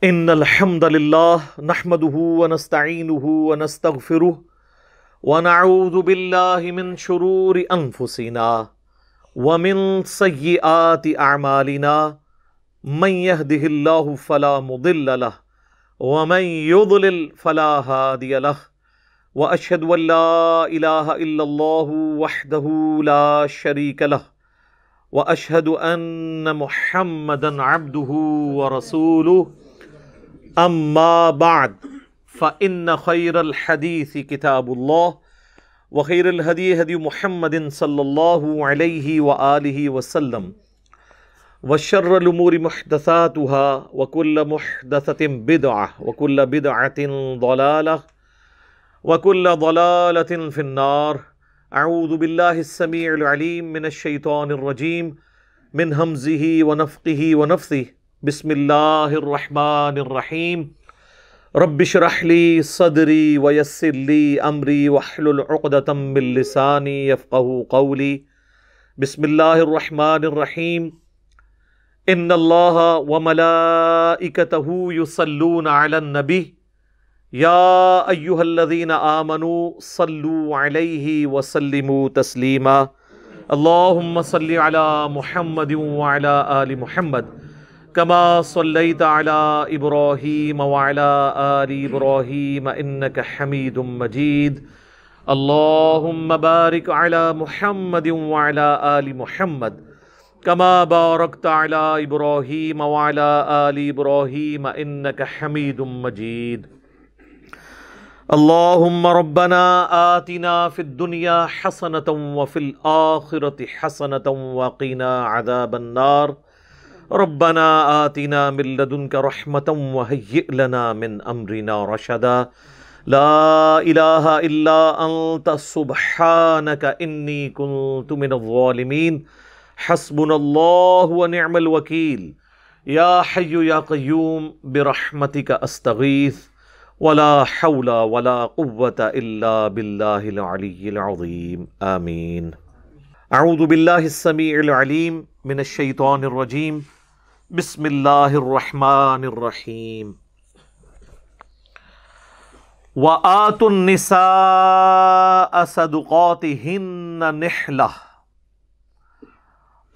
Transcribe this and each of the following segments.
ان الحمد للہ نحمده ونستعینه ونستغفره ونعوذ باللہ من شرور انفسنا ومن سیئات اعمالنا من يهده الله فلا مضل له ومن يضلل فلا هادي له واشهد ان لا اله الا الله وحده لا شريك له واشهد ان محمدا عبده ورسوله اما بعد فان خير الحديث كتاب الله وخير الهدي هدي محمد صلى الله عليه وآله وسلم وشر الامور محدثاتها وكل محدثة بدعة وكل بدعة ضلالة وكل ضلالة في النار. اعوذ بالله السميع العليم من الشيطان الرجيم من همزه ونفخه ونفثه. بسم اللہ الرحمن الرحیم. رب اشرح لی صدری ویسر لی امری واحلل عقدۃ من لسانی یفقہوا قولی. بسم اللہ الرحمن الرحیم. ان اللہ وملائکتہ یصلون علی النبی یا ایہا الذین آمنوا صلوا علیہ وسلموا تسلیما. اللہم صل علی محمد وعلی آل محمد كما صليت على إبراهيم وعلى آل إبراهيم إنك حميد مجيد. اللهم بارك على محمد وعلى آل محمد كما باركت على إبراهيم وعلى آل إبراهيم إنك حميد مجيد. اللهم ربنا آتنا في الدنيا حسنة وفي الآخرة حسنة وقنا عذاب النار. ربنا آتنا من لدنك رحمة وهيئ لنا من أمرنا رشدا. لا إله إلا أنت سبحانك إني كنت من الظالمين. حسبنا الله ونعم الوكيل. يا حي يا قيوم برحمتك أستغيث ولا حول ولا قوة إلا بالله العلي العظيم. آمين. اعوذ بالله السميع العليم من الشيطان الرجيم. بسم اللہ الرحمن الرحیم. وآتوا النساء صدقاتهن نحلہ،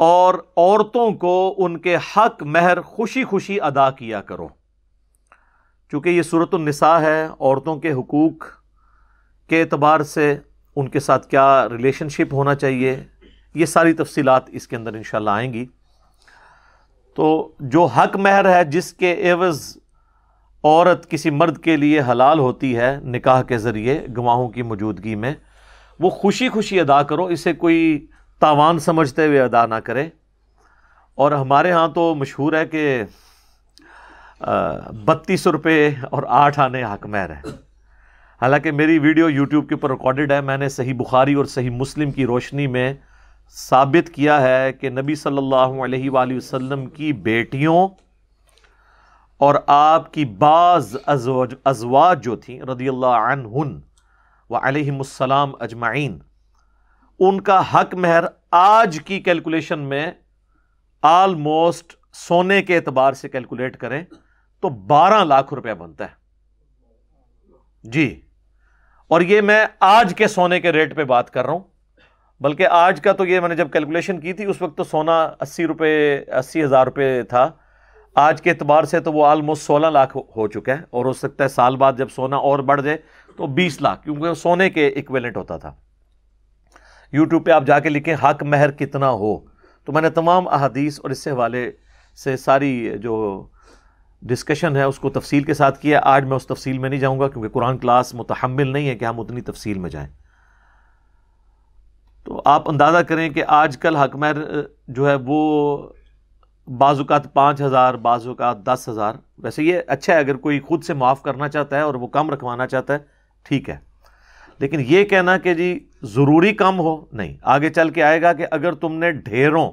اور عورتوں کو ان کے حق مہر خوشی خوشی ادا کیا کرو. چونکہ یہ سورۃ النساء ہے، عورتوں کے حقوق کے اعتبار سے ان کے ساتھ کیا ریلیشن شپ ہونا چاہیے، یہ ساری تفصیلات اس کے اندر انشاءاللہ آئیں گی. تو جو حق مہر ہے جس کے عوض عورت کسی مرد کے لیے حلال ہوتی ہے نکاح کے ذریعے گواہوں کی موجودگی میں، وہ خوشی خوشی ادا کرو، اسے کوئی تاوان سمجھتے ہوئے ادا نہ کرے. اور ہمارے ہاں تو مشہور ہے کہ 32 روپے اور 8 آنے حق مہر ہے. حالانکہ میری ویڈیو یوٹیوب کے اوپر ریکارڈڈ ہے، میں نے صحیح بخاری اور صحیح مسلم کی روشنی میں ثابت کیا ہے کہ نبی صلی اللہ علیہ وآلہ وسلم کی بیٹیوں اور آپ کی بعض ازواج جو تھیں رضی اللہ عنہن وعلیہم السلام اجمعین، ان کا حق مہر آج کی کیلکولیشن میں آلموسٹ سونے کے اعتبار سے کیلکولیٹ کریں تو 12 لاکھ روپے بنتا ہے جی. اور یہ میں آج کے سونے کے ریٹ پہ بات کر رہا ہوں، بلکہ آج کا تو یہ میں نے جب کیلکولیشن کی تھی اس وقت تو سونا 80,000 روپے تھا. آج کے اعتبار سے تو وہ آلموسٹ 16 لاکھ ہو چکا ہے، اور ہو سکتا ہے سال بعد جب سونا اور بڑھ جائے تو 20 لاکھ، کیونکہ وہ سونے کے ایکویلنٹ ہوتا تھا. یوٹیوب پہ آپ جا کے لکھیں حق مہر کتنا ہو، تو میں نے تمام احادیث اور اس سے حوالے سے ساری جو ڈسکشن ہے اس کو تفصیل کے ساتھ کیا. آج میں اس تفصیل میں نہیں جاؤں گا کیونکہ قرآن کلاس متحمل نہیں ہے کہ ہم اتنی تفصیل میں جائیں. تو آپ اندازہ کریں کہ آج کل حق مہر جو ہے وہ بعض اوقات 5,000، بعض اوقات 10,000. ویسے یہ اچھا ہے اگر کوئی خود سے معاف کرنا چاہتا ہے اور وہ کم رکھوانا چاہتا ہے، ٹھیک ہے. لیکن یہ کہنا کہ جی ضروری کم ہو، نہیں. آگے چل کے آئے گا کہ اگر تم نے ڈھیروں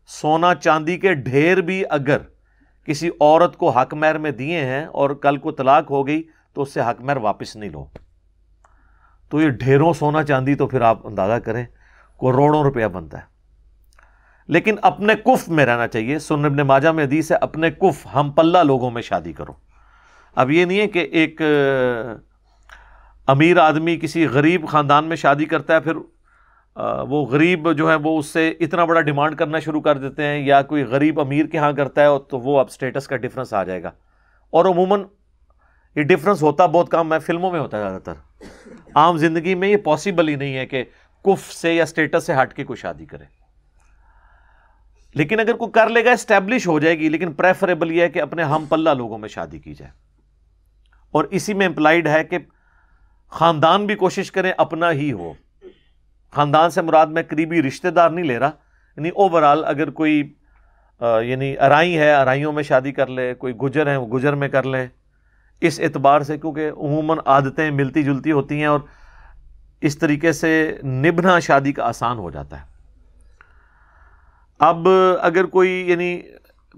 سونا چاندی کے ڈھیر بھی اگر کسی عورت کو حق مہر میں دیے ہیں اور کل کو طلاق ہو گئی تو اس سے حق مہر واپس نہیں لو. تو یہ ڈھیروں سونا چاندی تو پھر آپ اندازہ کریں کروڑوں روپیہ بنتا ہے. لیکن اپنے کف میں رہنا چاہیے. سنن ابن ماجہ میں حدیث ہے اپنے کف ہم پلہ لوگوں میں شادی کرو. اب یہ نہیں ہے کہ ایک امیر آدمی کسی غریب خاندان میں شادی کرتا ہے، پھر وہ غریب جو ہے وہ اس سے اتنا بڑا ڈیمانڈ کرنا شروع کر دیتے ہیں، یا کوئی غریب امیر کے ہاں کرتا ہے تو وہ اب سٹیٹس کا ڈفرنس آ جائے گا. اور عموماً یہ ڈفرنس ہوتا بہت کم ہے، فلموں میں ہوتا ہے زیادہ تر. عام زندگی میں یہ پاسبل ہی نہیں ہے کہ کف سے یا سٹیٹس سے ہٹ کے کوئی شادی کرے. لیکن اگر کوئی کر لے گا اسٹیبلش ہو جائے گی، لیکن پریفریبل یہ ہے کہ اپنے ہم پلہ لوگوں میں شادی کی جائے. اور اسی میں امپلائڈ ہے کہ خاندان بھی کوشش کریں اپنا ہی ہو. خاندان سے مراد میں قریبی رشتہ دار نہیں لے رہا، یعنی اوورال اگر کوئی یعنی ارائی ہے ارائیوں میں شادی کر لے، کوئی گجر ہیں وہ گجر میں کر لیں، اس اعتبار سے، کیونکہ عموماً عادتیں ملتی جلتی ہوتی ہیں اور اس طریقے سے نبھنا شادی کا آسان ہو جاتا ہے. اب اگر کوئی یعنی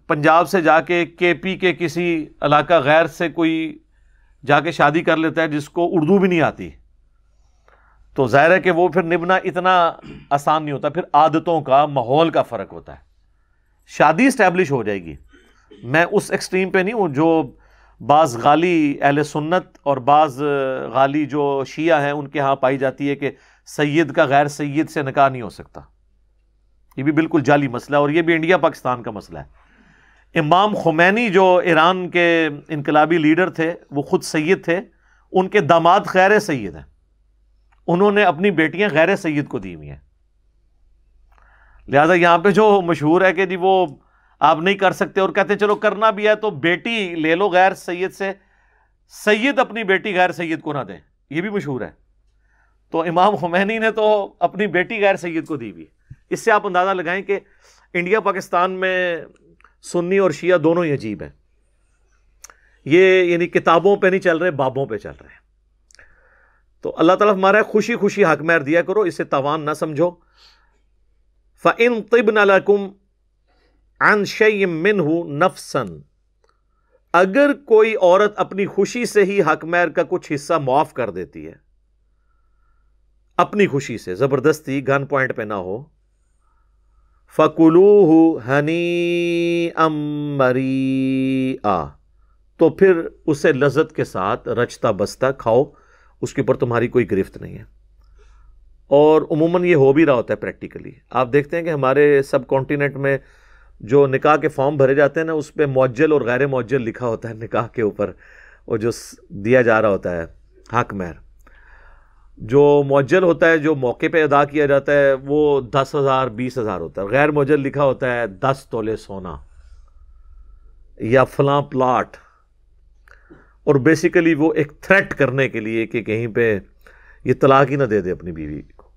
پنجاب سے جا کے کے پی کے کسی علاقہ غیر سے کوئی جا کے شادی کر لیتا ہے جس کو اردو بھی نہیں آتی، تو ظاہر ہے کہ وہ پھر نبھنا اتنا آسان نہیں ہوتا. پھر عادتوں کا، ماحول کا فرق ہوتا ہے. شادی اسٹیبلش ہو جائے گی. میں اس ایکسٹریم پہ نہیں ہوں جو بعض غالی اہل سنت اور بعض غالی جو شیعہ ہیں ان کے ہاں پائی جاتی ہے کہ سید کا غیر سید سے نکاح نہیں ہو سکتا. یہ بھی بالکل جعلی مسئلہ ہے، اور یہ بھی انڈیا پاکستان کا مسئلہ ہے. امام خمینی جو ایران کے انقلابی لیڈر تھے وہ خود سید تھے، ان کے داماد غیر سید ہیں، انہوں نے اپنی بیٹیاں غیر سید کو دی ہوئی ہیں. لہذا یہاں پہ جو مشہور ہے کہ جی وہ آپ نہیں کر سکتے، اور کہتے ہیں چلو کرنا بھی ہے تو بیٹی لے لو غیر سید سے، سید اپنی بیٹی غیر سید کو نہ دیں، یہ بھی مشہور ہے. تو امام خمینی نے تو اپنی بیٹی غیر سید کو دی ہوئی. اس سے آپ اندازہ لگائیں کہ انڈیا پاکستان میں سنی اور شیعہ دونوں ہی عجیب ہیں. یہ یعنی کتابوں پہ نہیں چل رہے، بابوں پہ چل رہے ہیں. تو اللہ تعالیٰ ہمارا خوشی خوشی حق مہر دیا کرو، اسے تاوان نہ سمجھو. فَإِن طِبْنَ لَكُمْ عَنْ شَيْءٍ مِّنْهُ نَفْسًا، اگر کوئی عورت اپنی خوشی سے ہی حق مہر کا کچھ حصہ معاف کر دیتی ہے، اپنی خوشی سے، زبردستی گن پوائنٹ پہ نہ ہو، فَكُلُوهُ هَنِيئًا مَرِيئًا، تو پھر اسے لذت کے ساتھ رچتا بستا کھاؤ، اس کے اوپر تمہاری کوئی گرفت نہیں ہے. اور عموماً یہ ہو بھی رہا ہوتا ہے پریکٹیکلی. آپ دیکھتے ہیں کہ ہمارے سب کانٹیننٹ میں جو نکاح کے فارم بھرے جاتے ہیں نا، اس پہ معجل اور غیر معجل لکھا ہوتا ہے نکاح کے اوپر، وہ جو دیا جا رہا ہوتا ہے حق مہر. جو معجل ہوتا ہے، جو موقع پہ ادا کیا جاتا ہے، وہ 10,000 20,000 ہوتا ہے. غیر معجل لکھا ہوتا ہے 10 تولے سونا یا فلاں پلاٹ، اور بیسیکلی وہ ایک تھریٹ کرنے کے لیے کہ کہیں پہ یہ طلاق ہی نہ دے دے اپنی بیوی کو.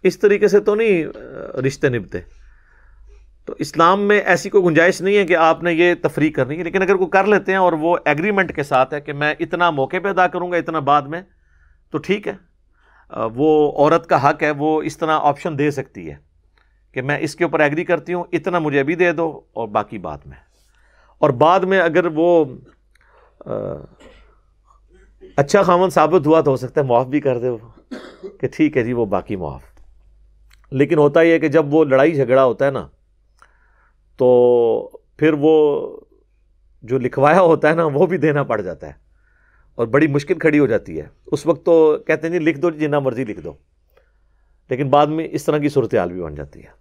اس طریقے سے تو نہیں رشتے نبھتے. تو اسلام میں ایسی کوئی گنجائش نہیں ہے کہ آپ نے یہ تفریق کرنی ہے. لیکن اگر کوئی کر لیتے ہیں اور وہ ایگریمنٹ کے ساتھ ہے کہ میں اتنا موقع پہ ادا کروں گا، اتنا بعد میں، تو ٹھیک ہے. وہ عورت کا حق ہے، وہ اس طرح آپشن دے سکتی ہے کہ میں اس کے اوپر ایگری کرتی ہوں، اتنا مجھے ابھی دے دو اور باقی بعد میں. اور بعد میں اگر وہ اچھا خاوند ثابت ہوا تو ہو سکتا ہے معاف بھی کر دے وہ کہ ٹھیک ہے جی وہ باقی معاف. لیکن ہوتا یہ ہے کہ جب وہ لڑائی جھگڑا ہوتا ہے نا، تو پھر وہ جو لکھوایا ہوتا ہے نا وہ بھی دینا پڑ جاتا ہے، اور بڑی مشکل کھڑی ہو جاتی ہے. اس وقت تو کہتے ہیں جی لکھ دو، جتنا مرضی لکھ دو، لیکن بعد میں اس طرح کی صورتحال بھی بن جاتی ہے.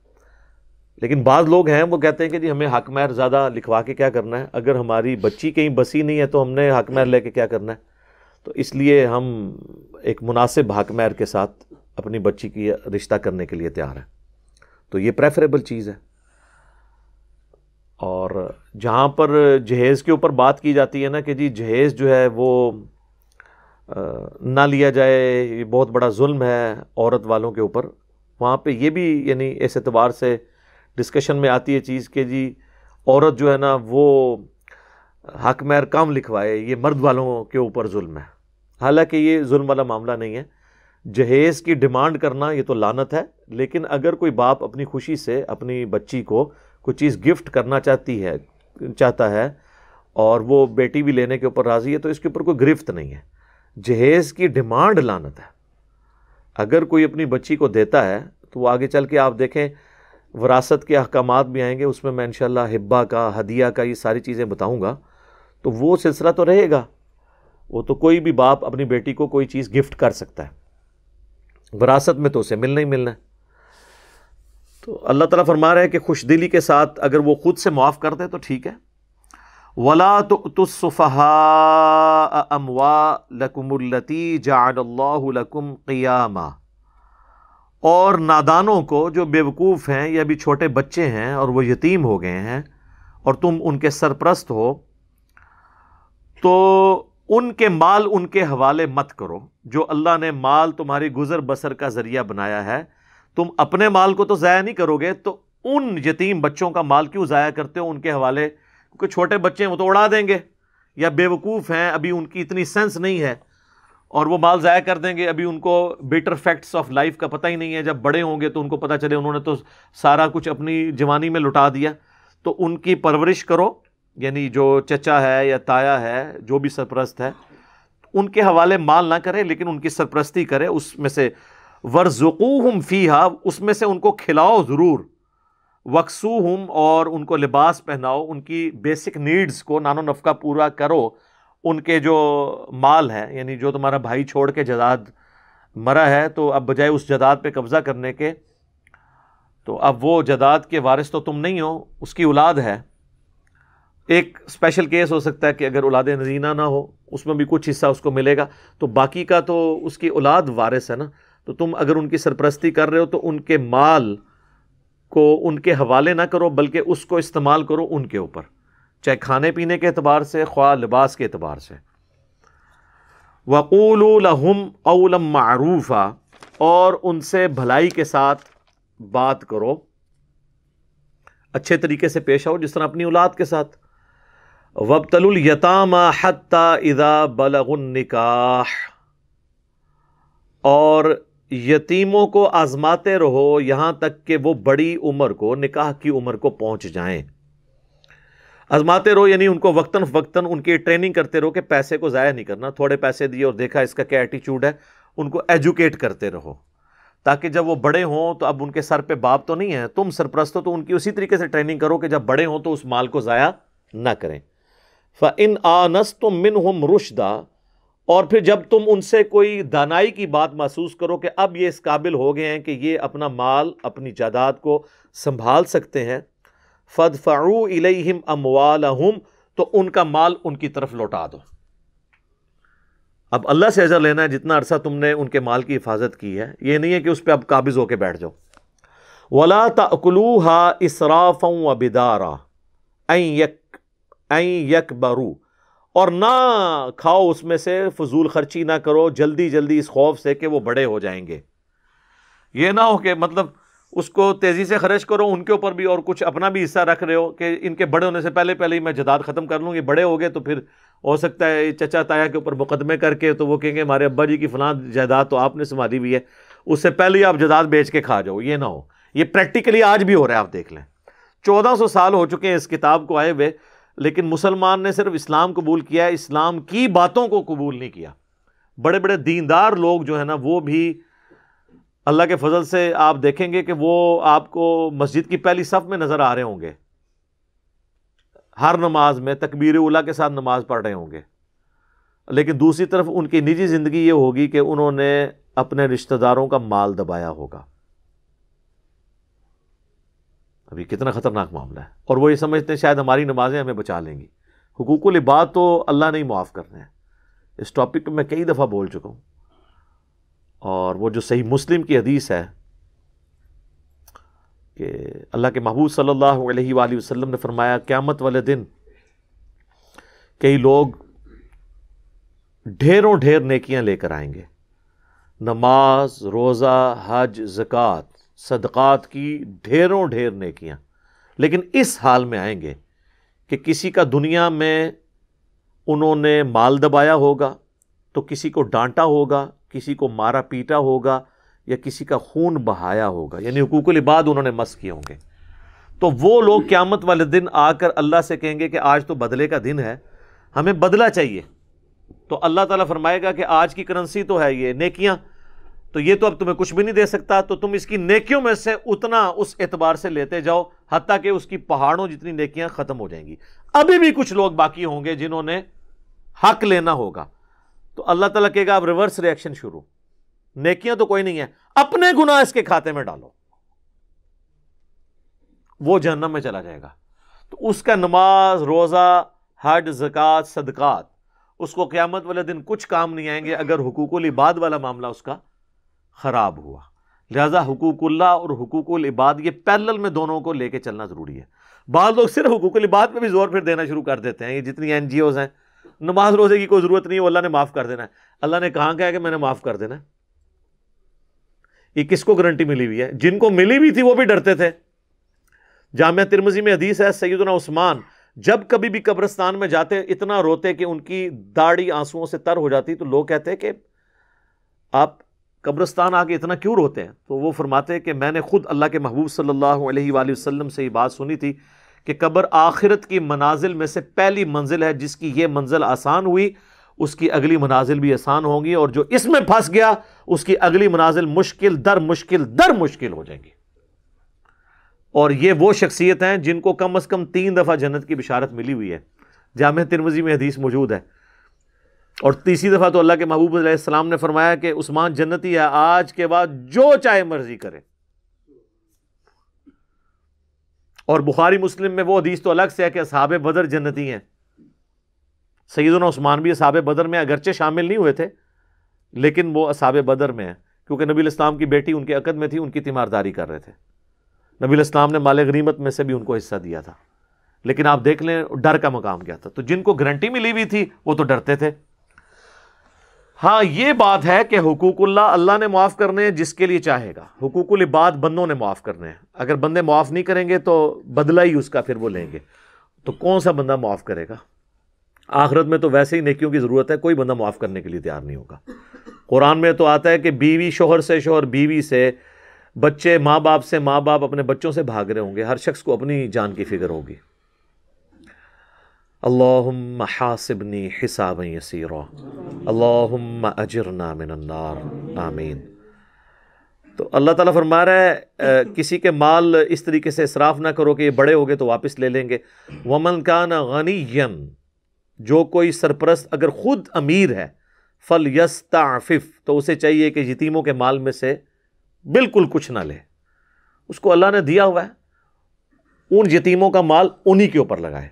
لیکن بعض لوگ ہیں وہ کہتے ہیں کہ جی ہمیں حق مہر زیادہ لکھوا کے کیا کرنا ہے، اگر ہماری بچی کہیں بسی نہیں ہے تو ہم نے حق مہر لے کے کیا کرنا ہے. تو اس لیے ہم ایک مناسب حق مہر کے ساتھ اپنی بچی کی رشتہ کرنے کے لیے تیار ہیں. تو یہ پریفریبل چیز ہے. اور جہاں پر جہیز کے اوپر بات کی جاتی ہے نا کہ جی جہیز جو ہے وہ نہ لیا جائے، یہ بہت بڑا ظلم ہے عورت والوں کے اوپر، وہاں پہ یہ بھی یعنی اس اعتبار سے ڈسکشن میں آتی ہے چیز کہ جی عورت جو ہے نا وہ حق مہر کم لکھوائے، یہ مرد والوں کے اوپر ظلم ہے. حالانکہ یہ ظلم والا معاملہ نہیں ہے. جہیز کی ڈیمانڈ کرنا یہ تو لعنت ہے. لیکن اگر کوئی باپ اپنی خوشی سے اپنی بچی کو کوئی چیز گفٹ کرنا چاہتا ہے اور وہ بیٹی بھی لینے کے اوپر راضی ہے تو اس کے اوپر کوئی گرفت نہیں ہے. جہیز کی ڈیمانڈ لعنت ہے. اگر کوئی اپنی بچی کو دیتا ہے تو وہ آگے چل کے آپ دیکھیں وراثت کے احکامات بھی آئیں گے، اس میں انشاءاللہ ہبہ کا، ہدیہ کا، یہ ساری چیزیں بتاؤں گا، تو وہ سلسلہ تو رہے گا. وہ تو کوئی بھی باپ اپنی بیٹی کو کوئی چیز گفٹ کر سکتا ہے، وراثت میں تو اسے ملنا ہی ملنا ہے. تو اللہ تعالیٰ فرما رہا ہے کہ خوش دلی کے ساتھ اگر وہ خود سے معاف کر دے تو ٹھیک ہے. وَلَا تُؤْتُوا السُّفَهَاءَ أَمْوَالَكُمُ الَّتِي جَعَلَ اللَّهُ لَكُمْ قِيَامًا، اور نادانوں کو جو بیوقوف ہیں یا بھی چھوٹے بچے ہیں اور وہ یتیم ہو گئے ہیں اور تم ان کے سرپرست ہو، تو ان کے مال ان کے حوالے مت کرو. جو اللہ نے مال تمہاری گزر بسر کا ذریعہ بنایا ہے، تم اپنے مال کو تو ضائع نہیں کرو گے، تو ان یتیم بچوں کا مال کیوں ضائع کرتے ہو ان کے حوالے؟ کیونکہ چھوٹے بچے ہیں وہ تو اڑا دیں گے، یا بیوقوف ہیں ابھی ان کی اتنی سینس نہیں ہے اور وہ مال ضائع کر دیں گے، ابھی ان کو بیٹر فیکٹس آف لائف کا پتہ ہی نہیں ہے. جب بڑے ہوں گے تو ان کو پتہ چلے انہوں نے تو سارا کچھ اپنی جوانی میں لٹا دیا. تو ان کی پرورش کرو، یعنی جو چچا ہے یا تایا ہے، جو بھی سرپرست ہے، ان کے حوالے مال نہ کرے لیکن ان کی سرپرستی کرے. اس میں سے ورزقوہم فیہا، اس میں سے ان کو کھلاؤ ضرور. وکسوہم، اور ان کو لباس پہناؤ، ان کی بیسک نیڈز کو نان و نفقہ پورا کرو. ان کے جو مال ہے، یعنی جو تمہارا بھائی چھوڑ کے جداد مرا ہے، تو اب بجائے اس جداد پہ قبضہ کرنے کے، تو اب وہ جداد کے وارث تو تم نہیں ہو، اس کی اولاد ہے. ایک اسپیشل کیس ہو سکتا ہے کہ اگر اولاد نرینہ نہ ہو، اس میں بھی کچھ حصہ اس کو ملے گا، تو باقی کا تو اس کی اولاد وارث ہے نا. تو تم اگر ان کی سرپرستی کر رہے ہو تو ان کے مال کو ان کے حوالے نہ کرو، بلکہ اس کو استعمال کرو ان کے اوپر، چاہے کھانے پینے کے اعتبار سے، خواہ لباس کے اعتبار سے. وَقُولُوا لَهُمْ قَوْلًا مَعْرُوفًا، اور ان سے بھلائی کے ساتھ بات کرو، اچھے طریقے سے پیش آؤ، جس طرح اپنی اولاد کے ساتھ. وَابْتَلُوا الْيَتَامَى حَتَّى إِذَا بَلَغُوا النِّكَاحَ، اور یتیموں کو آزماتے رہو یہاں تک کہ وہ بڑی عمر کو، نکاح کی عمر کو پہنچ جائیں. آزماتے رہو یعنی ان کو وقتاً فوقتاً ان کی ٹریننگ کرتے رہو کہ پیسے کو ضائع نہیں کرنا. تھوڑے پیسے دیے اور دیکھا اس کا کیا ایٹیچیوڈ ہے، ان کو ایجوکیٹ کرتے رہو، تاکہ جب وہ بڑے ہوں تو اب ان کے سر پہ باپ تو نہیں ہے، تم سرپرست ہو، تو ان کی اسی طریقے سے ٹریننگ کرو کہ جب بڑے ہوں تو اس مال کو ضائع نہ کریں. فَإِنْ آنَسْتُم مِّنْهُمْ رُشْدًا، اور پھر جب تم ان سے کوئی دانائی کی بات محسوس کرو کہ اب یہ اس قابل ہو گئے ہیں کہ یہ اپنا مال، اپنی جائیداد کو سنبھال سکتے ہیں، فَادْفَعُوا إِلَيْهِمْ أَمْوَالَهُمْ، تو ان کا مال ان کی طرف لوٹا دو. اب اللہ سے اجر لینا ہے جتنا عرصہ تم نے ان کے مال کی حفاظت کی ہے، یہ نہیں ہے کہ اس پہ اب قابض ہو کے بیٹھ جاؤ. وَلَا تَأْكُلُوهَا إِسْرَافًا وَبِدَارًا أَن يَكْبَرُوا، اور نہ کھاؤ اس میں سے، فضول خرچی نہ کرو جلدی جلدی اس خوف سے کہ وہ بڑے ہو جائیں گے. یہ نہ ہو کہ مطلب اس کو تیزی سے خرچ کرو، ان کے اوپر بھی اور کچھ اپنا بھی حصہ رکھ رہے ہو کہ ان کے بڑے ہونے سے پہلے ہی میں جائیداد ختم کر لوں. یہ بڑے ہو گئے تو پھر ہو سکتا ہے چچا تایا کے اوپر مقدمے کر کے تو وہ کہیں گے ہمارے ابا جی کی فلاں جائیداد تو آپ نے سنبھالی ہوئی ہے، اس سے پہلے ہی آپ جائیداد بیچ کے کھا جاؤ. یہ نہ ہو. یہ پریکٹیکلی آج بھی ہو رہا ہے، آپ دیکھ لیں. 1400 سال ہو چکے ہیں اس کتاب کو آئے ہوئے، لیکن مسلمان نے صرف اسلام قبول کیا ہے، اسلام کی باتوں کو قبول نہیں کیا. بڑے بڑے دیندار لوگ جو ہیں نا، وہ بھی اللہ کے فضل سے آپ دیکھیں گے کہ وہ آپ کو مسجد کی پہلی صف میں نظر آ رہے ہوں گے، ہر نماز میں تکبیر اولیٰ کے ساتھ نماز پڑھ رہے ہوں گے، لیکن دوسری طرف ان کی نجی زندگی یہ ہوگی کہ انہوں نے اپنے رشتہ داروں کا مال دبایا ہوگا. ابھی کتنا خطرناک معاملہ ہے. اور وہ یہ سمجھتے ہیں شاید ہماری نمازیں ہمیں بچا لیں گی. حقوق العباد تو اللہ نہیں معاف کرنے ہیں. اس ٹاپک پہ میں کئی دفعہ بول چکا ہوں، اور وہ جو صحیح مسلم کی حدیث ہے کہ اللہ کے محبوب صلی اللہ علیہ وآلہ وسلم نے فرمایا قیامت والے دن کئی لوگ ڈھیروں ڈھیر نیکیاں لے کر آئیں گے، نماز، روزہ، حج، زکوٰۃ، صدقات کی ڈھیروں ڈھیر نیکیاں، لیکن اس حال میں آئیں گے کہ کسی کا دنیا میں انہوں نے مال دبایا ہوگا تو کسی کو ڈانٹا ہوگا، کسی کو مارا پیٹا ہوگا، یا کسی کا خون بہایا ہوگا، یعنی حقوق العباد انہوں نے مس کیے ہوں گے. تو وہ لوگ قیامت والے دن آ کر اللہ سے کہیں گے کہ آج تو بدلے کا دن ہے، ہمیں بدلہ چاہیے. تو اللہ تعالیٰ فرمائے گا کہ آج کی کرنسی تو ہے یہ نیکیاں، تو یہ تو اب تمہیں کچھ بھی نہیں دے سکتا، تو تم اس کی نیکیوں میں سے اتنا اس اعتبار سے لیتے جاؤ حتیٰ کہ اس کی پہاڑوں جتنی نیکیاں ختم ہو جائیں گی۔ ابھی بھی کچھ لوگ باقی ہوں گے جنہوں نے حق لینا ہوگا، تو اللہ تعالیٰ کہے گا اب ریورس ری ایکشن شروع، نیکیاں تو کوئی نہیں ہے، اپنے گناہ اس کے کھاتے میں ڈالو، وہ جہنم میں چلا جائے گا۔ تو اس کا نماز، روزہ، حج، زکوٰۃ، صدقات، اس کو قیامت والے دن کچھ کام نہیں آئیں گے اگر حقوق العباد والا معاملہ اس کا خراب ہوا۔ لہذا حقوق اللہ اور حقوق العباد یہ پیرلل میں دونوں کو لے کے چلنا ضروری ہے۔ بعض لوگ صرف حقوق العباد پہ بھی زور پھر دینا شروع کر دیتے ہیں، یہ جتنی این جی اوز ہیں، نماز روزے کی کوئی ضرورت نہیں ہے، وہ اللہ نے معاف کر دینا ہے۔ اللہ نے کہاں کہا کہ میں نے معاف کر دینا ہے؟ یہ کس کو گارنٹی ملی ہوئی ہے؟ جن کو ملی بھی تھی وہ بھی ڈرتے تھے۔ جامعہ ترمذی میں حدیث ہے، سیدنا عثمان جب کبھی بھی قبرستان میں جاتے اتنا روتے کہ ان کی داڑھی آنسوؤں سے تر ہو جاتی، تو لوگ کہتے کہ آپ قبرستان آ کے اتنا کیوں روتے ہیں؟ تو وہ فرماتے کہ میں نے خود اللہ کے محبوب صلی اللہ علیہ وآلہ وسلم سے یہ بات سنی تھی کہ قبر آخرت کی منازل میں سے پہلی منزل ہے، جس کی یہ منزل آسان ہوئی اس کی اگلی منازل بھی آسان ہوں گی، اور جو اس میں پھنس گیا اس کی اگلی منازل مشکل در مشکل ہو جائیں گی۔ اور یہ وہ شخصیت ہیں جن کو کم از کم 3 دفعہ جنت کی بشارت ملی ہوئی ہے، جامعہ ترمذی میں حدیث موجود ہے۔ اور تیسری دفعہ تو اللہ کے محبوب علیہ السلام نے فرمایا کہ عثمان جنتی ہے، آج کے بعد جو چاہے مرضی کرے۔ اور بخاری مسلم میں وہ حدیث تو الگ سے ہے کہ اصحاب بدر جنتی ہیں۔ سیدنا عثمان بھی اصحاب بدر میں اگرچہ شامل نہیں ہوئے تھے، لیکن وہ اصحاب بدر میں ہیں، کیونکہ نبی الاسلام کی بیٹی ان کے عقد میں تھی، ان کی تیمارداری کر رہے تھے۔ نبی الاسلام نے مال غنیمت میں سے بھی ان کو حصہ دیا تھا، لیکن آپ دیکھ لیں ڈر کا مقام کیا تھا۔ تو جن کو گارنٹی ملی ہوئی تھی وہ تو ڈرتے تھے۔ ہاں یہ بات ہے کہ حقوق اللہ نے معاف کرنے ہیں جس کے لیے چاہے گا، حقوق العباد بندوں نے معاف کرنے ہیں۔ اگر بندے معاف نہیں کریں گے تو بدلہ ہی اس کا پھر وہ لیں گے، تو کون سا بندہ معاف کرے گا؟ آخرت میں تو ویسے ہی نیکیوں کی ضرورت ہے، کوئی بندہ معاف کرنے کے لیے تیار نہیں ہوگا۔ قرآن میں تو آتا ہے کہ بیوی شوہر سے، شوہر بیوی سے، بچے ماں باپ سے، ماں باپ اپنے بچوں سے بھاگ رہے ہوں گے، ہر شخص کو اپنی جان کی فکر ہوگی۔ اللہم حاسبنی حسابا یسیرا اللہم اجرنا من النار آمین۔ تو اللہ تعالیٰ فرما رہا ہے کسی کے مال اس طریقے سے اسراف نہ کرو کہ یہ بڑے ہو گئے تو واپس لے لیں گے۔ ومن کان غنیا، جو کوئی سرپرست اگر خود امیر ہے، فلیستعفف، تو اسے چاہیے کہ یتیموں کے مال میں سے بالکل کچھ نہ لے، اس کو اللہ نے دیا ہوا ہے، ان یتیموں کا مال انہی کے اوپر لگائے۔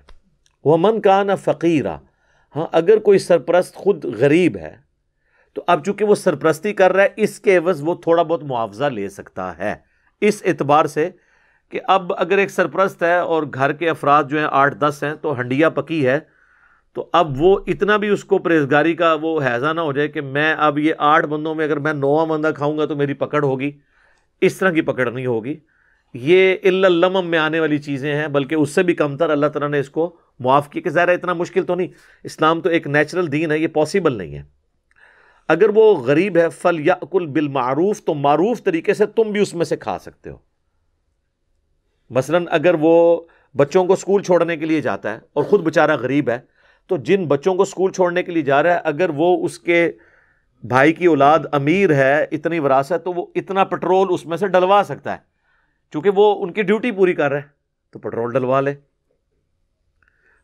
ومن کان فقیرا، ہاں اگر کوئی سرپرست خود غریب ہے تو اب چونکہ وہ سرپرستی کر رہا ہے، اس کے عوض وہ تھوڑا بہت معاوضہ لے سکتا ہے، اس اعتبار سے کہ اب اگر ایک سرپرست ہے اور گھر کے افراد جو ہیں 8-10 ہیں تو ہنڈیا پکی ہے، تو اب وہ اتنا بھی اس کو پرہیزگاری کا وہ حیضہ نہ ہو جائے کہ میں اب یہ 8 بندوں میں اگر میں 9واں بندہ کھاؤں گا تو میری پکڑ ہوگی، اس طرح کی پکڑ نہیں ہوگی۔ یہ الا اللمم میں آنے والی چیزیں ہیں، بلکہ اس سے بھی کمتر اللہ تعالیٰ نے اس کو معاف کی، کہ ظاہر ہے اتنا مشکل تو نہیں، اسلام تو ایک نیچرل دین ہے، یہ پاسبل نہیں ہے۔ اگر وہ غریب ہے فلیأکل بالمعروف، تو معروف طریقے سے تم بھی اس میں سے کھا سکتے ہو۔ مثلا اگر وہ بچوں کو سکول چھوڑنے کے لیے جاتا ہے اور خود بیچارہ غریب ہے، تو جن بچوں کو سکول چھوڑنے کے لیے جا رہا ہے، اگر وہ اس کے بھائی کی اولاد امیر ہے، اتنی وراثت، تو وہ اتنا پٹرول اس میں سے ڈلوا سکتا ہے، چونکہ وہ ان کی ڈیوٹی پوری کر رہا ہے تو پٹرول ڈلوا لے۔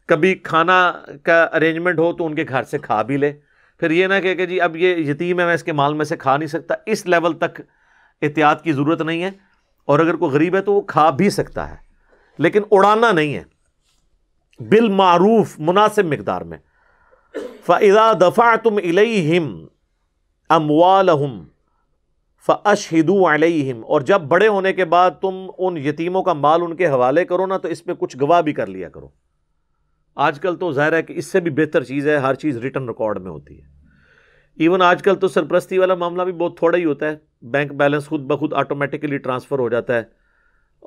کبھی کھانا کا ارینجمنٹ ہو تو ان کے گھر سے کھا بھی لے، پھر یہ نہ کہ جی اب یہ یتیم ہے میں اس کے مال میں سے کھا نہیں سکتا، اس لیول تک احتیاط کی ضرورت نہیں ہے۔ اور اگر کوئی غریب ہے تو وہ کھا بھی سکتا ہے، لیکن اڑانا نہیں ہے، بالمعروف مناسب مقدار میں۔ فَإِذَا دَفَعْتُمْ إِلَيْهِمْ أَمْوَالَهُمْ فَأَشْهِدُوا عَلَيْهِمْ، اور جب بڑے ہونے کے بعد تم ان یتیموں کا مال ان کے حوالے کرو نا، تو اس پہ کچھ گواہ بھی کر لیا کرو۔ آج کل تو ظاہر ہے کہ اس سے بھی بہتر چیز ہے، ہر چیز ریٹن ریکارڈ میں ہوتی ہے۔ ایون آج کل تو سرپرستی والا معاملہ بھی بہت تھوڑا ہی ہوتا ہے، بینک بیلنس خود بخود آٹومیٹکلی ٹرانسفر ہو جاتا ہے،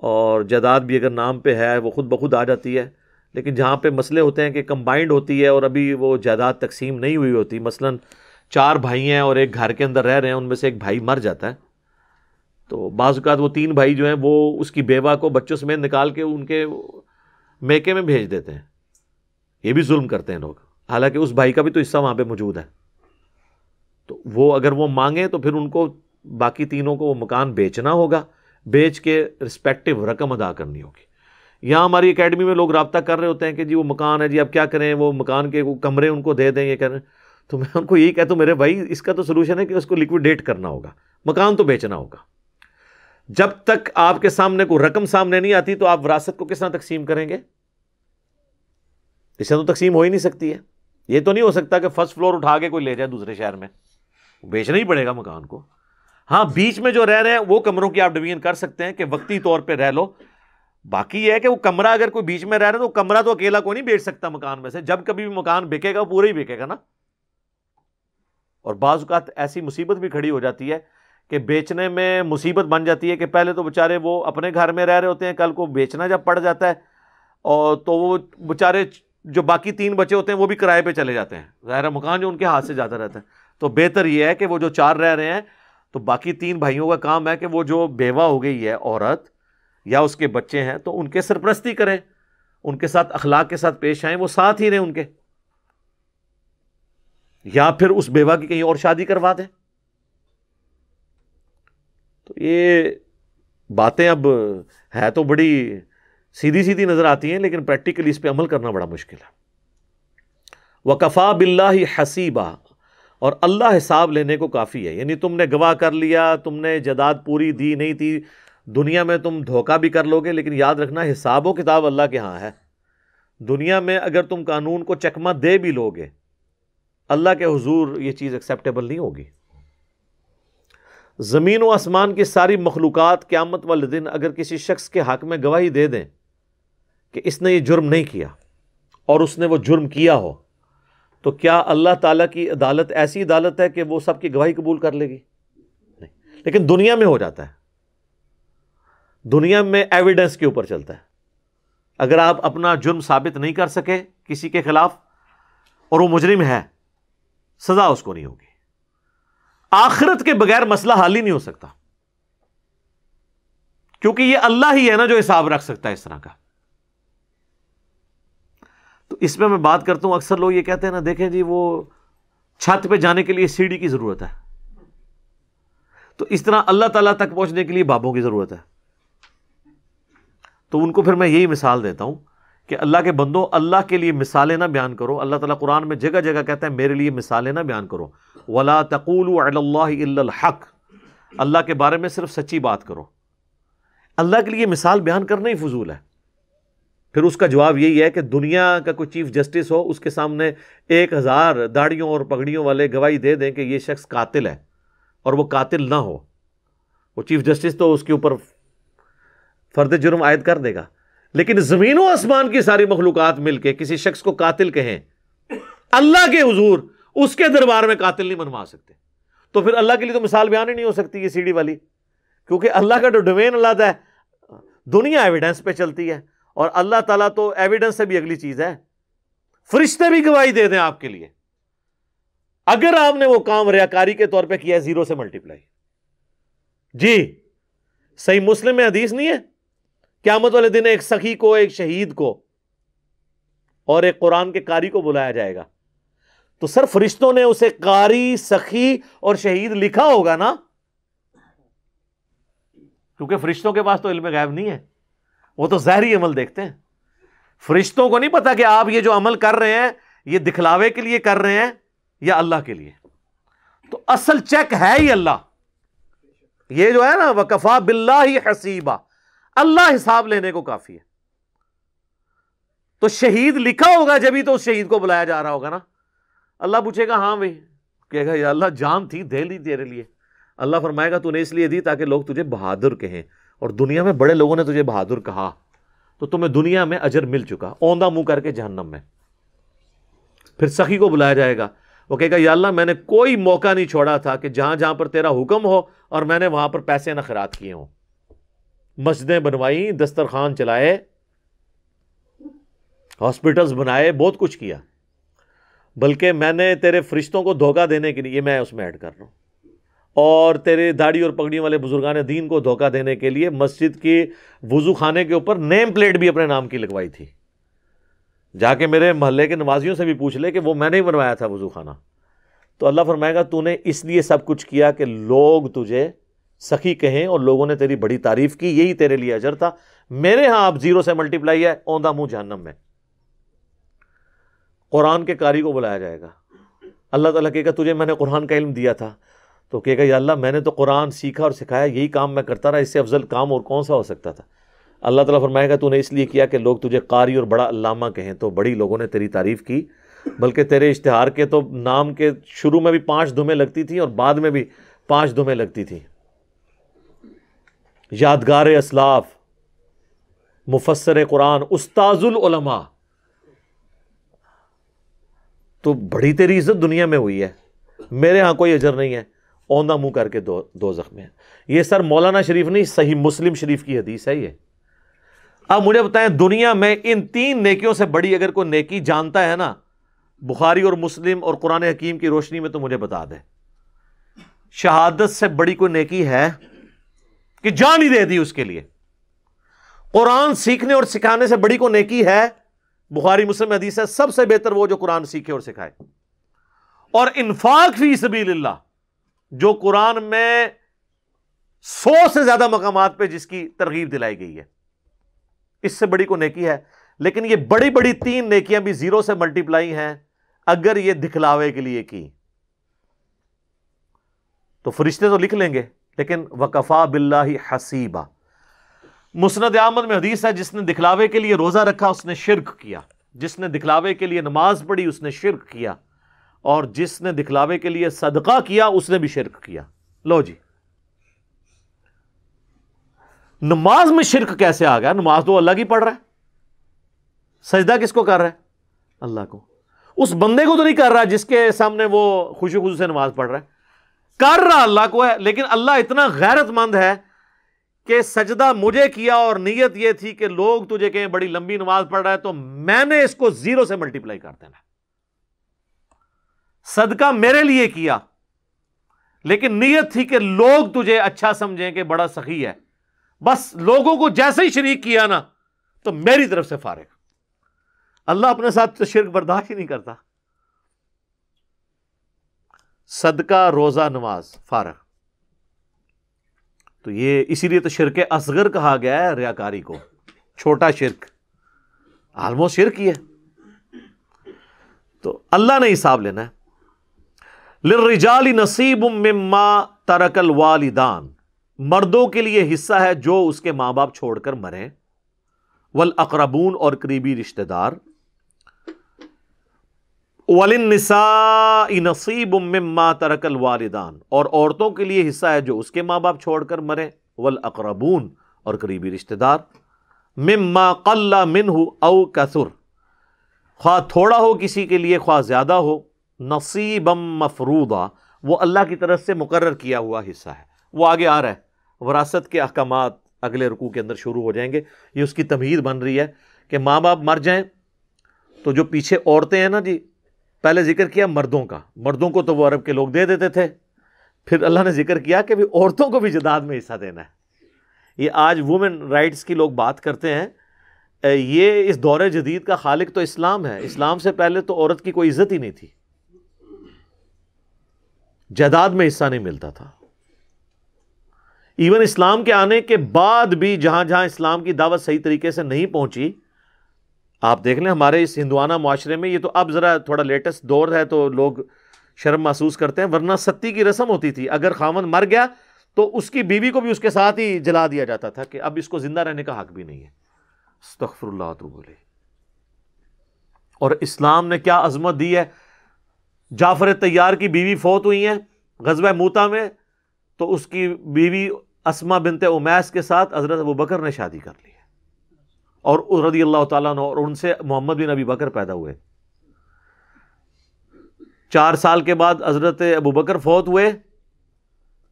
اور جائیداد بھی اگر نام پہ ہے وہ خود بخود آ جاتی ہے۔ لیکن جہاں پہ مسئلے ہوتے ہیں کہ کمبائنڈ ہوتی ہے اور ابھی وہ جائیداد تقسیم نہیں ہوئی ہوتی، مثلا 4 بھائی ہیں اور ایک گھر کے اندر رہ رہے ہیں، ان میں سے ایک بھائی مر جاتا ہے، تو بعض اوقات وہ 3 بھائی جو ہیں وہ اس کی بیوہ کو بچوں سمیت نکال کے ان کے میکے میں بھیج دیتے ہیں۔ یہ بھی ظلم کرتے ہیں لوگ، حالانکہ اس بھائی کا بھی تو حصہ وہاں پہ موجود ہے۔ تو وہ اگر وہ مانگیں تو پھر ان کو باقی تینوں کو وہ مکان بیچنا ہوگا، بیچ کے رسپیکٹو رقم ادا کرنی ہوگی۔ یہاں ہماری اکیڈمی میں لوگ رابطہ کر رہے ہوتے ہیں کہ جی وہ مکان ہے جی اب کیا کریں، وہ مکان کے کمرے ان کو دے دیں، یہ کریں، تو میں ان کو یہی کہتا ہوں میرے بھائی اس کا تو سلوشن ہے کہ اس کو لیکویڈیٹ کرنا ہوگا، مکان تو بیچنا ہوگا۔ جب تک آپ کے سامنے کوئی رقم سامنے نہیں آتی تو آپ وراثت کو کس طرح تقسیم کریں گے؟ اس سے تو تقسیم ہو ہی نہیں سکتی ہے۔ یہ تو نہیں ہو سکتا کہ فرسٹ فلور اٹھا کے کوئی لے جائے دوسرے شہر میں، بیچنا ہی پڑے گا مکان کو۔ ہاں بیچ میں جو رہ رہے ہیں وہ کمروں کی آپ ڈویژن کر سکتے ہیں کہ وقتی طور پہ رہ لو، باقی یہ ہے کہ وہ کمرہ اگر کوئی بیچ میں رہ رہا ہے تو کمرہ تو اکیلا کوئی نہیں بیچ سکتا مکان میں سے، جب کبھی بھی مکان بکے گا پورا ہی بکے گا نا۔ اور بعض اوقات ایسی مصیبت بھی کھڑی ہو جاتی ہے کہ بیچنے میں مصیبت بن جاتی ہے کہ پہلے تو بےچارے وہ اپنے گھر میں رہ رہے ہوتے ہیں، کل کو بیچنا جب پڑ جاتا ہے اور تو وہ بےچارے جو باقی 3 بچے ہوتے ہیں وہ بھی کرائے پہ چلے جاتے ہیں، ظاہر مکان جو ان کے ہاتھ سے جاتا رہتا ہے۔ تو بہتر یہ ہے کہ وہ جو 4 رہ رہے ہیں تو باقی 3 بھائیوں کا کام ہے کہ وہ جو بیوہ ہو گئی ہے عورت یا اس کے بچے ہیں تو ان کے سرپرستی کریں، ان کے ساتھ اخلاق کے ساتھ پیش آئیں، وہ ساتھ ہی رہیں ان کے، یا پھر اس بیوہ کی کہیں اور شادی کروا دیں۔ تو یہ باتیں اب ہے تو بڑی سیدھی سیدھی نظر آتی ہیں لیکن پریکٹیکلی اس پہ عمل کرنا بڑا مشکل ہے۔ وَكَفَى بِاللَّهِ حَسِيبًا، اور اللہ حساب لینے کو کافی ہے، یعنی تم نے گواہ کر لیا، تم نے جائیداد پوری دی نہیں تھی، دنیا میں تم دھوکہ بھی کر لو گے لیکن یاد رکھنا حساب و کتاب اللہ کے ہاں ہے۔ دنیا میں اگر تم قانون کو چکمہ دے بھی لو گے، اللہ کے حضور یہ چیز ایکسیپٹیبل نہیں ہوگی۔ زمین و آسمان کی ساری مخلوقات قیامت والے دن اگر کسی شخص کے حق میں گواہی دے دیں کہ اس نے یہ جرم نہیں کیا اور اس نے وہ جرم کیا ہو، تو کیا اللہ تعالیٰ کی عدالت ایسی عدالت ہے کہ وہ سب کی گواہی قبول کر لے گی؟ نہیں۔ لیکن دنیا میں ہو جاتا ہے، دنیا میں ایویڈنس کے اوپر چلتا ہے۔ اگر آپ اپنا جرم ثابت نہیں کر سکے کسی کے خلاف اور وہ مجرم ہے، سزا اس کو نہیں ہوگی۔ آخرت کے بغیر مسئلہ حل ہی نہیں ہو سکتا، کیونکہ یہ اللہ ہی ہے نا جو حساب رکھ سکتا ہے اس طرح کا۔ تو اس میں بات کرتا ہوں، اکثر لوگ یہ کہتے ہیں نا دیکھیں جی وہ چھت پہ جانے کے لیے سیڑھی کی ضرورت ہے، تو اس طرح اللہ تعالیٰ تک پہنچنے کے لیے بابوں کی ضرورت ہے۔ تو ان کو پھر میں یہی مثال دیتا ہوں کہ اللہ کے بندوں، اللہ کے لیے مثالیں نہ بیان کرو۔ اللہ تعالیٰ قرآن میں جگہ جگہ کہتا ہے میرے لیے مثالیں نہ بیان کرو، وَلَا تَقُولُوا عَلَى اللَّهِ إِلَّا الْحَقِّ، اللہ کے بارے میں صرف سچی بات کرو۔ اللہ کے لیے مثال بیان کرنا ہی فضول ہے۔ پھر اس کا جواب یہی ہے کہ دنیا کا کوئی چیف جسٹس ہو، اس کے سامنے 1000 داڑھیوں اور پگڑیوں والے گواہی دے دیں کہ یہ شخص قاتل ہے اور وہ قاتل نہ ہو، وہ چیف جسٹس تو اس کے اوپر فرد جرم عائد کر دے گا، لیکن زمین و آسمان کی ساری مخلوقات مل کے کسی شخص کو قاتل کہیں، اللہ کے حضور اس کے دربار میں قاتل نہیں منوا سکتے۔ تو پھر اللہ کے لیے تو مثال بیان ہی نہیں ہو سکتی یہ سیڑھی والی، کیونکہ اللہ کا جو ڈومین علیحدہ ہے، دنیا ایویڈنس پہ چلتی ہے اور اللہ تعالیٰ تو ایویڈنس سے بھی اگلی چیز ہے۔ فرشتے بھی گواہی دے دیں آپ کے لیے، اگر آپ نے وہ کام ریاکاری کے طور پہ کیا ہے 0 سے ملٹیپلائی۔ جی صحیح مسلم میں حدیث نہیں ہے، قیامت والے دن ایک سخی کو، ایک شہید کو اور ایک قرآن کے قاری کو بلایا جائے گا، تو سر فرشتوں نے اسے قاری، سخی اور شہید لکھا ہوگا نا، کیونکہ فرشتوں کے پاس تو علم غیب نہیں ہے، وہ تو ظاہری عمل دیکھتے ہیں۔ فرشتوں کو نہیں پتا کہ آپ یہ جو عمل کر رہے ہیں یہ دکھلاوے کے لیے کر رہے ہیں یا اللہ کے لیے، تو اصل چیک ہے ہی اللہ۔ یہ جو ہے نا وَكَفَى بِاللَّهِ حَسِيبًا، اللہ حساب لینے کو کافی ہے۔ تو شہید لکھا ہوگا جبھی تو اس شہید کو بلایا جا رہا ہوگا نا۔ اللہ پوچھے گا ہاں بھائی، کہے گا یا اللہ جان تھی دے لی تیرے لیے۔ اللہ فرمائے گا تو نے اس لیے دی تاکہ لوگ تجھے بہادر کہیں، اور دنیا میں بڑے لوگوں نے تجھے بہادر کہا تو تمہیں دنیا میں اجر مل چکا، اوندھا منہ کر کے جہنم میں۔ پھر سخی کو بلایا جائے گا، وہ کہے گا یا اللہ میں نے کوئی موقع نہیں چھوڑا تھا کہ جہاں جہاں پر تیرا حکم ہو اور میں نے وہاں پر پیسے نہ خیرات کیے ہوں، مسجدیں بنوائی، دسترخوان چلائے، ہاسپٹلز بنائے، بہت کچھ کیا، بلکہ میں نے تیرے فرشتوں کو دھوکہ دینے کے لیے میں اس میں ایڈ کر رہا ہوں، اور تیرے داڑھی اور پگڑیوں والے بزرگان دین کو دھوکہ دینے کے لیے مسجد کی وضو خانے کے اوپر نیم پلیٹ بھی اپنے نام کی لگوائی تھی۔ جا کے میرے محلے کے نمازیوں سے بھی پوچھ لے کہ وہ میں نے ہی بنوایا تھا وضو خانہ، تو اللہ فرمائے گا تو نے اس لیے سب کچھ کیا کہ لوگ تجھے سخی کہیں اور لوگوں نے تیری بڑی تعریف کی، یہی تیرے لیے اجر تھا۔ میرے ہاں آپ 0 سے ملٹیپلائی ہے، اوندھا منہ جہنم میں۔ قرآن کے قاری کو بلایا جائے گا، اللہ تعالیٰ کہے گا تجھے میں نے قرآن کا علم دیا تھا، تو کہے گا یا اللہ میں نے تو قرآن سیکھا اور سکھایا، یہی کام میں کرتا رہا، اس سے افضل کام اور کون سا ہو سکتا تھا؟ اللہ تعالیٰ فرمائے گا تو نے اس لیے کیا کہ لوگ تجھے قاری اور بڑا علامہ کہیں، تو بڑی لوگوں نے تیری تعریف کی، بلکہ تیرے اشتہار کے تو نام کے شروع میں بھی 5 دمیں لگتی تھیں اور بعد میں بھی 5 دمیں لگتی تھیں۔ یادگار اسلاف، مفسر قرآن، استاذ العلماء، تو بڑی تیری عزت دنیا میں ہوئی ہے، میرے ہاں کوئی اجر نہیں ہے، اوندھا منہ کر کے دوزخ میں۔ یہ سر مولانا شریف نہیں، صحیح مسلم شریف کی حدیث ہے یہ۔ اب مجھے بتائیں دنیا میں ان 3 نیکیوں سے بڑی اگر کوئی نیکی جانتا ہے نا، بخاری اور مسلم اور قرآن حکیم کی روشنی میں، تو مجھے بتا دے شہادت سے بڑی کوئی نیکی ہے کہ جان ہی دے دی اس کے لیے؟ قرآن سیکھنے اور سکھانے سے بڑی کوئی نیکی ہے؟ بخاری مسلم حدیث ہے سب سے بہتر وہ جو قرآن سیکھے اور سکھائے۔ اور انفاق فی سبیل اللہ، جو قرآن میں 100 سے زیادہ مقامات پہ جس کی ترغیب دلائی گئی ہے، اس سے بڑی کوئی نیکی ہے؟ لیکن یہ بڑی بڑی 3 نیکیاں بھی 0 سے ملٹیپلائی ہیں اگر یہ دکھلاوے کے لیے کی، تو فرشتے تو لکھ لیں گے، لیکن وکفا باللہ حسیبا۔ مسند احمد میں حدیث ہے جس نے دکھلاوے کے لیے روزہ رکھا اس نے شرک کیا، جس نے دکھلاوے کے لیے نماز پڑھی اس نے شرک کیا، اور جس نے دکھلاوے کے لیے صدقہ کیا اس نے بھی شرک کیا۔ لو جی، نماز میں شرک کیسے آ گیا؟ نماز تو اللہ کی پڑھ رہا ہے، سجدہ کس کو کر رہا ہے؟ اللہ کو۔ اس بندے کو تو نہیں کر رہا جس کے سامنے وہ خوشی خوشی سے نماز پڑھ رہا ہے، کر رہا اللہ کو ہے، لیکن اللہ اتنا غیرت مند ہے کہ سجدہ مجھے کیا اور نیت یہ تھی کہ لوگ تجھے کہیں بڑی لمبی نماز پڑھ رہا ہے، تو میں نے اس کو 0 سے ملٹیپلائی کر دینا۔ صدقہ میرے لیے کیا، لیکن نیت تھی کہ لوگ تجھے اچھا سمجھیں کہ بڑا سخی ہے، بس لوگوں کو جیسے ہی شریک کیا نا تو میری طرف سے فارغ۔ اللہ اپنے ساتھ تو شرک برداشت ہی نہیں کرتا۔ صدقہ، روزہ، نماز، فارغ۔ تو یہ اسی لیے تو شرک اصغر کہا گیا ہے ریاکاری کو، چھوٹا شرک، آلموسٹ شرک ہی ہے۔ تو اللہ نے حساب لینا ہے۔ للرجال نصیب مما ترک الوالدان، مردوں کے لیے حصہ ہے جو اس کے ماں باپ چھوڑ کر مرے، والاقربون اور قریبی رشتہ دار، وللنساء نصیب مما ترک الوالدان، اور عورتوں کے لیے حصہ ہے جو اس کے ماں باپ چھوڑ کر مرے، والاقربون اور قریبی رشتہ دار، مما قل منہ او کثر، خواہ تھوڑا ہو کسی کے لیے خواہ زیادہ ہو، نصیبا مفروضا، وہ اللہ کی طرف سے مقرر کیا ہوا حصہ ہے۔ وہ آگے آ رہا ہے، وراثت کے احکامات اگلے رکوع کے اندر شروع ہو جائیں گے۔ یہ اس کی تمہید بن رہی ہے کہ ماں باپ مر جائیں تو جو پیچھے عورتیں ہیں نا جی، پہلے ذکر کیا مردوں کا، مردوں کو تو وہ عرب کے لوگ دے دیتے تھے، پھر اللہ نے ذکر کیا کہ بھی عورتوں کو بھی جداد میں حصہ دینا ہے۔ یہ آج وومن رائٹس کی لوگ بات کرتے ہیں، یہ اس دور جدید کا خالق تو اسلام ہے۔ اسلام سے پہلے تو عورت کی کوئی عزت ہی نہیں تھی، جائیداد میں حصہ نہیں ملتا تھا۔ ایون اسلام کے آنے کے بعد بھی جہاں جہاں اسلام کی دعوت صحیح طریقے سے نہیں پہنچی، آپ دیکھ لیں ہمارے اس ہندوانہ معاشرے میں، یہ تو اب ذرا تھوڑا لیٹسٹ دور ہے تو لوگ شرم محسوس کرتے ہیں، ورنہ ستی کی رسم ہوتی تھی، اگر خاوند مر گیا تو اس کی بیوی کو بھی اس کے ساتھ ہی جلا دیا جاتا تھا کہ اب اس کو زندہ رہنے کا حق بھی نہیں ہے۔ استغفر اللہ اتوب الیہ۔ اور اسلام نے کیا عظمت دی ہے، جعفر طیار کی بیوی فوت ہوئی ہیں غزوہ موتا میں، تو اس کی بیوی اسما بنت امیس کے ساتھ حضرت ابوبکر نے شادی کر لی ہے، اور رضی اللہ تعالیٰ عنہ، اور ان سے محمد بن ابی بکر پیدا ہوئے۔ 4 سال کے بعد حضرت ابوبکر فوت ہوئے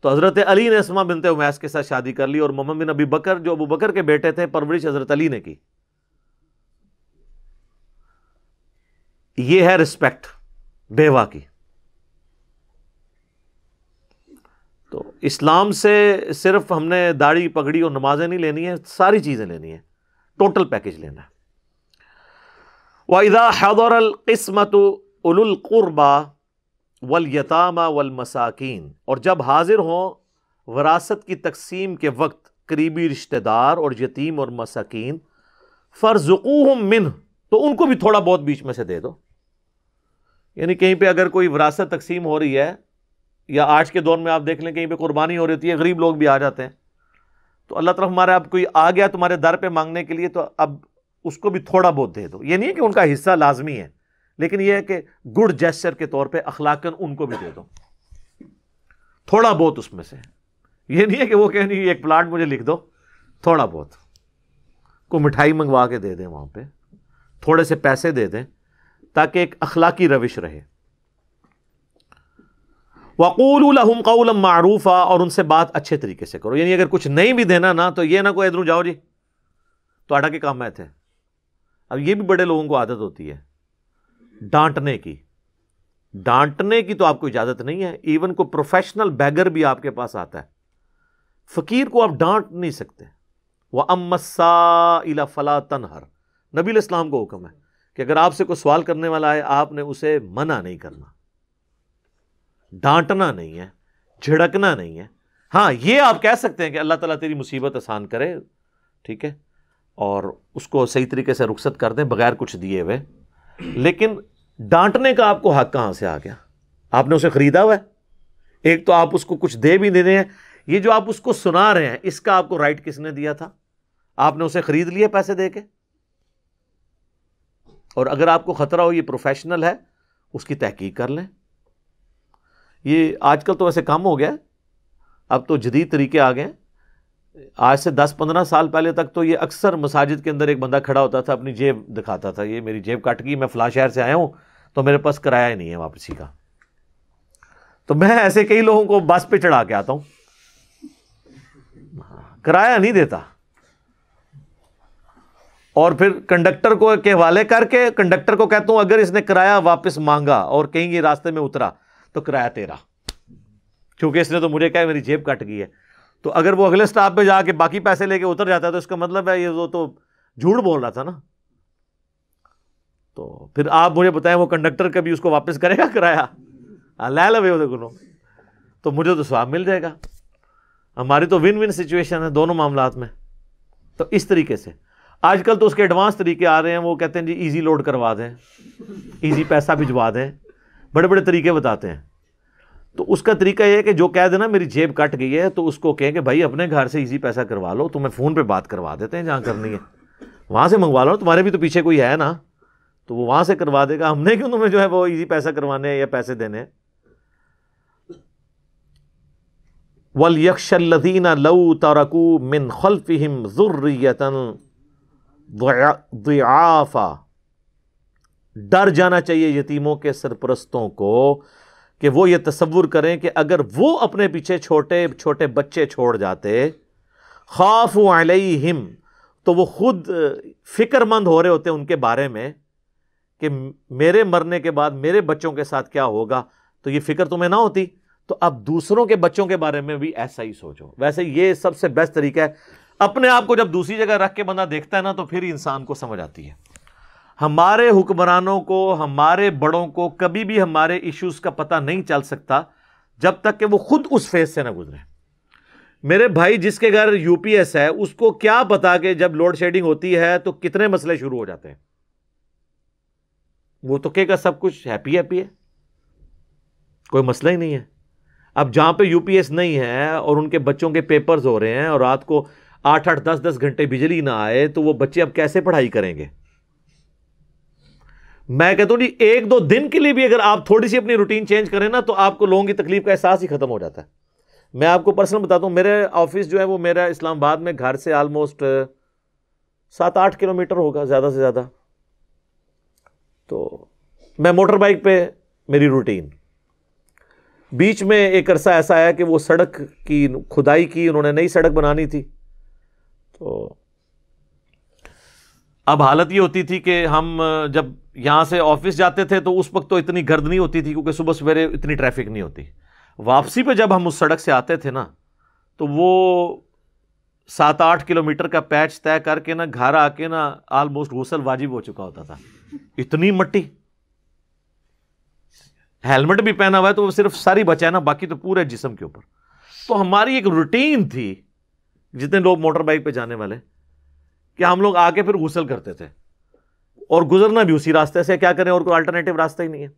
تو حضرت علی نے اسما بنت امیس کے ساتھ شادی کر لی، اور محمد بن ابی بکر جو ابوبکر کے بیٹے تھے، پرورش حضرت علی نے کی۔ یہ ہے رسپیکٹ بیوہ کی۔ تو اسلام سے صرف ہم نے داڑھی پگڑی اور نمازیں نہیں لینی ہیں، ساری چیزیں لینی ہیں، ٹوٹل پیکج لینا ہے۔ وَإِذَا حَضَرَ الْقِسْمَةُ أُولُو الْقُرْبَى والیتامى والمساکین، اور جب حاضر ہوں وراثت کی تقسیم کے وقت قریبی رشتہ دار اور یتیم اور مساکین، فارزقوہم منہ، تو ان کو بھی تھوڑا بہت بیچ میں سے دے دو. یعنی کہیں پہ اگر کوئی وراثت تقسیم ہو رہی ہے، یا آج کے دور میں آپ دیکھ لیں کہیں پہ قربانی ہو رہی ہوتی ہے، غریب لوگ بھی آ جاتے ہیں، تو اللہ تعالیٰ ہمارا اب کوئی آ گیا تمہارے در پہ مانگنے کے لیے، تو اب اس کو بھی تھوڑا بہت دے دو. یہ نہیں ہے کہ ان کا حصہ لازمی ہے، لیکن یہ ہے کہ گڈ جیسچر کے طور پہ اخلاقاً ان کو بھی دے دو تھوڑا بہت اس میں سے. یہ نہیں ہے کہ وہ کہیں نہیں ایک پلاٹ مجھے لکھ دو، تھوڑا بہت کوئی مٹھائی منگوا کے دے دیں، وہاں پہ تھوڑے سے پیسے دے دیں، تاکہ ایک اخلاقی روش رہے. وَقُولُوا لَهُمْ قَوْلًا مَعْرُوفًا، اور ان سے بات اچھے طریقے سے کرو. یعنی اگر کچھ نہیں بھی دینا نا، تو یہ نہ کوئی ادھر جاؤ جی تو آٹا کے کام میں تھے. اب یہ بھی بڑے لوگوں کو عادت ہوتی ہے ڈانٹنے کی. ڈانٹنے کی تو آپ کو اجازت نہیں ہے. ایون کو پروفیشنل بیگر بھی آپ کے پاس آتا ہے، فقیر کو آپ ڈانٹ نہیں سکتے. وَأَمَّا السَّائِلَ فَلَا تَنْهَرْ، نبی علیہ السلام کو حکم ہے کہ اگر آپ سے کوئی سوال کرنے والا ہے، آپ نے اسے منع نہیں کرنا، ڈانٹنا نہیں ہے، جھڑکنا نہیں ہے. ہاں یہ آپ کہہ سکتے ہیں کہ اللہ تعالیٰ تیری مصیبت آسان کرے، ٹھیک ہے، اور اس کو صحیح طریقے سے رخصت کر دیں بغیر کچھ دیے ہوئے. لیکن ڈانٹنے کا آپ کو حق کہاں سے آ گیا؟ آپ نے اسے خریدا ہوا ہے. ایک تو آپ اس کو کچھ دے بھی دے رہے ہیں، یہ جو آپ اس کو سنا رہے ہیں اس کا آپ کو رائٹ کس نے دیا تھا؟ آپ نے اسے خرید لیا پیسے دے کے. اور اگر آپ کو خطرہ ہو یہ پروفیشنل ہے، اس کی تحقیق کر لیں. یہ آج کل تو ویسے کم ہو گیا، اب تو جدید طریقے آ گئے ہیں. آج سے 10-15 سال پہلے تک تو یہ اکثر مساجد کے اندر ایک بندہ کھڑا ہوتا تھا، اپنی جیب دکھاتا تھا، یہ میری جیب کٹ گئی، میں فلاں شہر سے آیا ہوں تو میرے پاس کرایہ ہی نہیں ہے واپسی کا. تو میں ایسے کئی لوگوں کو بس پہ چڑھا کے آتا ہوں، کرایہ نہیں دیتا، اور پھر کنڈکٹر کو کے حوالے کر کے کنڈکٹر کو کہتا ہوں اگر اس نے کرایہ واپس مانگا اور کہیں یہ راستے میں اترا تو کرایہ تیرا، کیونکہ اس نے تو مجھے کہا میری جیب کٹ گئی ہے. تو اگر وہ اگلے سٹاپ پہ جا کے باقی پیسے لے کے اتر جاتا ہے تو اس کا مطلب ہے یہ وہ تو جھوٹ بول رہا تھا نا. تو پھر آپ مجھے بتائیں وہ کنڈکٹر کبھی اس کو واپس کرے گا کرایہ؟ لے لوے وہ دیکھو، تو مجھے تو ثواب مل جائے گا. ہماری تو ون ون سچویشن ہے دونوں معاملات میں. تو اس طریقے سے آج کل تو اس کے ایڈوانس طریقے آ رہے ہیں، وہ کہتے ہیں جی ایزی لوڈ کروا دیں، ایزی پیسہ بھجوا دیں، بڑے بڑے طریقے بتاتے ہیں. تو اس کا طریقہ یہ ہے کہ جو کہہ دینا میری جیب کٹ گئی ہے تو اس کو کہیں کہ بھائی اپنے گھر سے ایزی پیسہ کروا لو، تمہیں فون پہ بات کروا دیتے ہیں جہاں کرنی ہے، وہاں سے منگوا لو، تمہارے بھی تو پیچھے کوئی ہے نا، تو وہ وہاں سے کروا دے گا. ہم نے کیوں تمہیں جو ہے وہ ایزی پیسہ کروانے ہیں یا پیسے دینے ہیں. وَلْيَخْشَ الَّذِينَ لَوْ تَرَكُوا مِنْ خَلْفِهِمْ ذُرِّيَّةً ضِعَافًا، ڈر جانا چاہیے یتیموں کے سرپرستوں کو کہ وہ یہ تصور کریں کہ اگر وہ اپنے پیچھے چھوٹے چھوٹے بچے چھوڑ جاتے، خافوا علیہم، تو وہ خود فکر مند ہو رہے ہوتے ان کے بارے میں کہ میرے مرنے کے بعد میرے بچوں کے ساتھ کیا ہوگا. تو یہ فکر تمہیں نہ ہوتی، تو اب دوسروں کے بچوں کے بارے میں بھی ایسا ہی سوچو. ویسے یہ سب سے بیسٹ طریقہ ہے. اپنے آپ کو جب دوسری جگہ رکھ کے بندہ دیکھتا ہے نا تو پھر انسان کو سمجھ آتی ہے. ہمارے حکمرانوں کو، ہمارے بڑوں کو کبھی بھی ہمارے ایشوز کا پتہ نہیں چل سکتا جب تک کہ وہ خود اس فیز سے نہ گزرے. میرے بھائی جس کے گھر یو پی ایس ہے اس کو کیا پتا کہ جب لوڈ شیڈنگ ہوتی ہے تو کتنے مسئلے شروع ہو جاتے ہیں. وہ تو کہے گا سب کچھ ہیپی ہیپی ہے، کوئی مسئلہ ہی نہیں ہے. اب جہاں پہ یو پی ایس نہیں ہے اور ان کے بچوں کے پیپرز ہو رہے ہیں اور رات کو 8-8 10-10 گھنٹے بجلی نہ آئے تو وہ بچے اب کیسے پڑھائی کریں گے؟ میں کہتا ہوں جی 1-2 دن کے لیے بھی اگر آپ تھوڑی سی اپنی روٹین چینج کریں نا تو آپ کو لوگوں کی تکلیف کا احساس ہی ختم ہو جاتا ہے. میں آپ کو پرسنل بتاتا ہوں، میرے آفس جو ہے وہ میرا اسلام آباد میں گھر سے آلموسٹ 7-8 کلومیٹر ہوگا زیادہ سے زیادہ. تو میں موٹر بائک پہ میری روٹین، بیچ میں ایک عرصہ ایسا ہے کہ وہ سڑک کی کھدائی کی، انہوں نے نئی سڑک بنانی تھی. تو اب حالت یہ ہوتی تھی کہ ہم جب یہاں سے آفس جاتے تھے تو اس وقت تو اتنی گرد نہیں ہوتی تھی کیونکہ صبح سویرے اتنی ٹریفک نہیں ہوتی. واپسی پہ جب ہم اس سڑک سے آتے تھے نا تو وہ 7-8 کلومیٹر کا پیچ طے کر کے نا گھر آ کے نا آلموسٹ غسل واجب ہو چکا ہوتا تھا. اتنی مٹی. ہیلمٹ بھی پہنا ہوا ہے تو وہ صرف ساری بچا ہے نا، باقی تو پورے جسم کے اوپر. تو ہماری ایک روٹین تھی جتنے لوگ موٹر بائک پہ جانے والے کہ ہم لوگ آ کے پھر غسل کرتے تھے اور گزرنا بھی اسی راستے سے، کیا کریں اور کوئی الٹرنیٹو راستہ ہی نہیں ہے.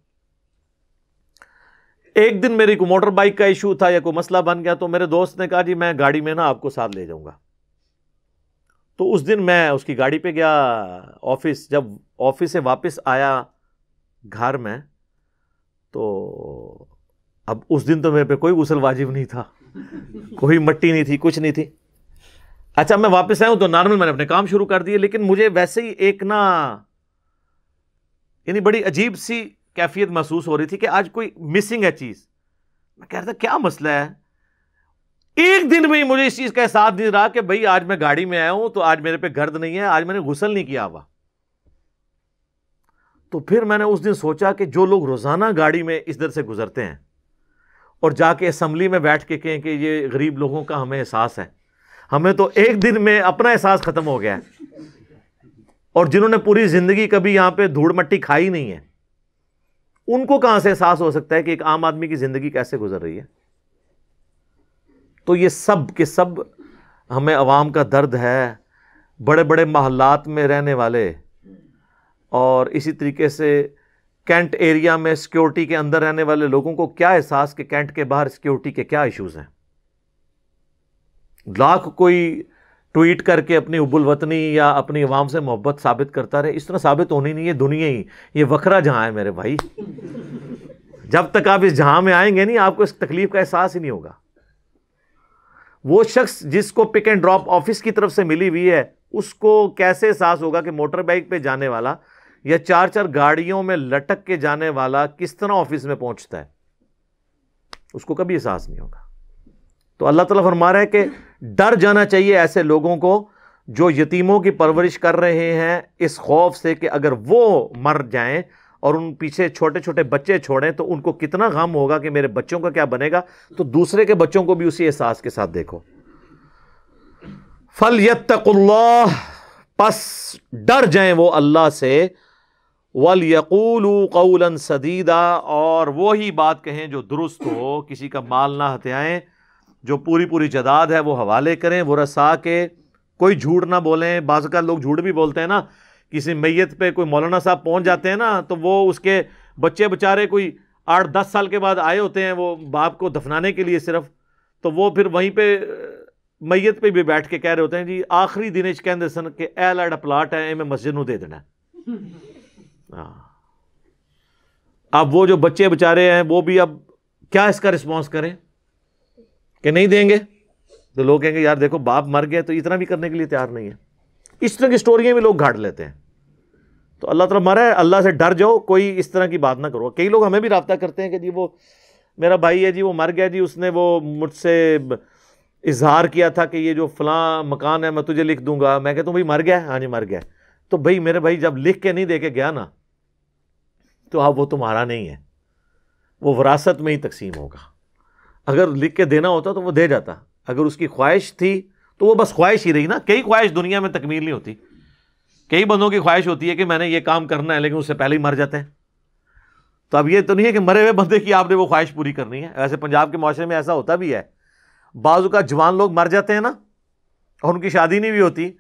ایک دن میری کوئی موٹر بائک کا ایشو تھا یا کوئی مسئلہ بن گیا تو میرے دوست نے کہا جی میں گاڑی میں نا آپ کو ساتھ لے جاؤں گا. تو اس دن میں اس کی گاڑی پہ گیا آفس. جب آفس سے واپس آیا گھر میں تو اب اس دن تو میرے پہ کوئی غسل واجب نہیں تھا، کوئی مٹی نہیں تھی، کچھ نہیں تھی. اچھا میں واپس آیا ہوں تو نارمل میں نے اپنے کام شروع کر دیے، لیکن مجھے ویسے ہی ایک نا یعنی بڑی عجیب سی کیفیت محسوس ہو رہی تھی کہ آج کوئی مسنگ ہے چیز. میں کہہ رہا تھا کیا مسئلہ ہے. ایک دن میں ہی مجھے اس چیز کا احساس نہیں رہا کہ بھئی آج میں گاڑی میں آیا ہوں تو آج میرے پہ گرد نہیں ہے، آج میں نے غسل نہیں کیا ہوا. تو پھر میں نے اس دن سوچا کہ جو لوگ روزانہ گاڑی میں اس در سے گزرتے ہیں اور جا کے اسمبلی میں بیٹھ کے کہیں کہ یہ غریب لوگوں کا ہمیں احساس ہے، ہمیں تو ایک دن میں اپنا احساس ختم ہو گیا ہے. اور جنہوں نے پوری زندگی کبھی یہاں پہ دھوڑ مٹی کھائی نہیں ہے ان کو کہاں سے احساس ہو سکتا ہے کہ ایک عام آدمی کی زندگی کیسے گزر رہی ہے. تو یہ سب کے سب ہمیں عوام کا درد ہے، بڑے بڑے محلات میں رہنے والے اور اسی طریقے سے کینٹ ایریا میں سیکیورٹی کے اندر رہنے والے لوگوں کو کیا احساس کہ کینٹ کے باہر سیکیورٹی کے کیا ایشوز ہیں. لاکھ کوئی ٹویٹ کر کے اپنی حب الوطنی یا اپنی عوام سے محبت ثابت کرتا رہے، اس طرح ثابت ہونی نہیں ہے. دنیا ہی یہ وکھرا جہاں ہے میرے بھائی. جب تک آپ اس جہاں میں آئیں گے نہیں آپ کو اس تکلیف کا احساس ہی نہیں ہوگا. وہ شخص جس کو پک اینڈ ڈراپ آفس کی طرف سے ملی ہوئی ہے اس کو کیسے احساس ہوگا کہ موٹر بائک پہ جانے والا یا چار چار گاڑیوں میں لٹک کے جانے والا کس طرح آفس میں پہنچتا ہے، اس کو کبھی احساس نہیں ہوگا. تو اللہ تعالیٰ فرما رہا ہے کہ ڈر جانا چاہیے ایسے لوگوں کو جو یتیموں کی پرورش کر رہے ہیں، اس خوف سے کہ اگر وہ مر جائیں اور ان پیچھے چھوٹے چھوٹے بچے چھوڑیں تو ان کو کتنا غم ہوگا کہ میرے بچوں کا کیا بنے گا. تو دوسرے کے بچوں کو بھی اسی احساس کے ساتھ دیکھو. فَلْيَتَّقُوا اللَّهَ، پس ڈر جائیں وہ اللہ سے، وَلْيَقُولُوا قَوْلًا سَدِيدًا، اور وہی بات کہیں جو درست ہو. کسی کا مال نہ ہتھیائیں، جو پوری پوری جائیداد ہے وہ حوالے کریں، وہ رسا کے کوئی جھوٹ نہ بولیں. بعض اوقات لوگ جھوٹ بھی بولتے ہیں نا، کسی میت پہ کوئی مولانا صاحب پہنچ جاتے ہیں نا تو وہ اس کے بچے بچارے کوئی 8-10 سال کے بعد آئے ہوتے ہیں وہ باپ کو دفنانے کے لیے صرف، تو وہ پھر وہیں پہ میت پہ بھی بیٹھ کے کہہ رہے ہوتے ہیں جی آخری دن کہندے سن کہ اے لاڑا پلاٹ ہے میں مسجد نو دے دینا. اب وہ جو بچے بچارے ہیں وہ بھی اب کیا اس کا رسپانس کریں کہ نہیں دیں گے. تو لوگ کہیں گے یار دیکھو باپ مر گئے تو اتنا بھی کرنے کے لیے تیار نہیں ہے. اس طرح کی سٹوریاں بھی لوگ گھاٹ لیتے ہیں. تو اللہ تعالیٰ مرا ہے، اللہ سے ڈر جاؤ، کوئی اس طرح کی بات نہ کرو. کئی لوگ ہمیں بھی رابطہ کرتے ہیں کہ جی وہ میرا بھائی ہے جی وہ مر گیا جی، اس نے وہ مجھ سے اظہار کیا تھا کہ یہ جو فلاں مکان ہے میں تجھے لکھ دوں گا. میں کہتا ہوں بھائی مر گیا؟ ہاں جی مر گیا. تو بھائی میرے بھائی جب لکھ کے نہیں دے کے گیا نا تو اب وہ تمہارا نہیں ہے، وہ وراثت میں ہی تقسیم ہوگا. اگر لکھ کے دینا ہوتا تو وہ دے جاتا. اگر اس کی خواہش تھی تو وہ بس خواہش ہی رہی نا. کئی خواہش دنیا میں تکمیل نہیں ہوتی. کئی بندوں کی خواہش ہوتی ہے کہ میں نے یہ کام کرنا ہے لیکن اس سے پہلے ہی مر جاتے ہیں. تو اب یہ تو نہیں ہے کہ مرے ہوئے بندے کی آپ نے وہ خواہش پوری کرنی ہے. ایسے پنجاب کے معاشرے میں ایسا ہوتا بھی ہے، بعض کا جوان لوگ مر جاتے ہیں نا اور ان کی شادی نہیں بھی ہوتی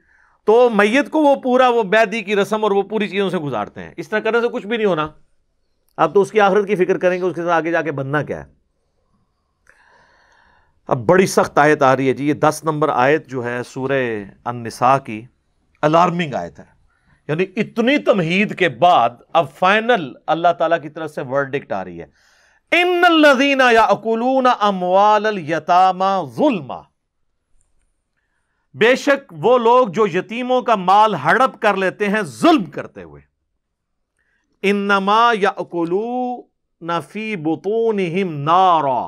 تو میت کو وہ پورا وہ بیدی کی رسم اور وہ پوری چیزوں سے گزارتے ہیں. اس طرح کرنے سے کچھ بھی نہیں ہونا. اب تو اس کی آخرت کی فکر کریں گے اس کے ساتھ آگے جا کے بننا کیا ہے. اب بڑی سخت آیت آ رہی ہے جی. یہ 10 نمبر آیت جو ہے سورہ النساء کی الارمنگ آیت ہے. یعنی اتنی تمہید کے بعد اب فائنل اللہ تعالیٰ کی طرف سے ورڈکٹ آ رہی ہے. ان الذین یاکلون اموال الیتامی ظلما، بے شک وہ لوگ جو یتیموں کا مال ہڑپ کر لیتے ہیں ظلم کرتے ہوئے. انما یاکلون فی بطونہم نارا،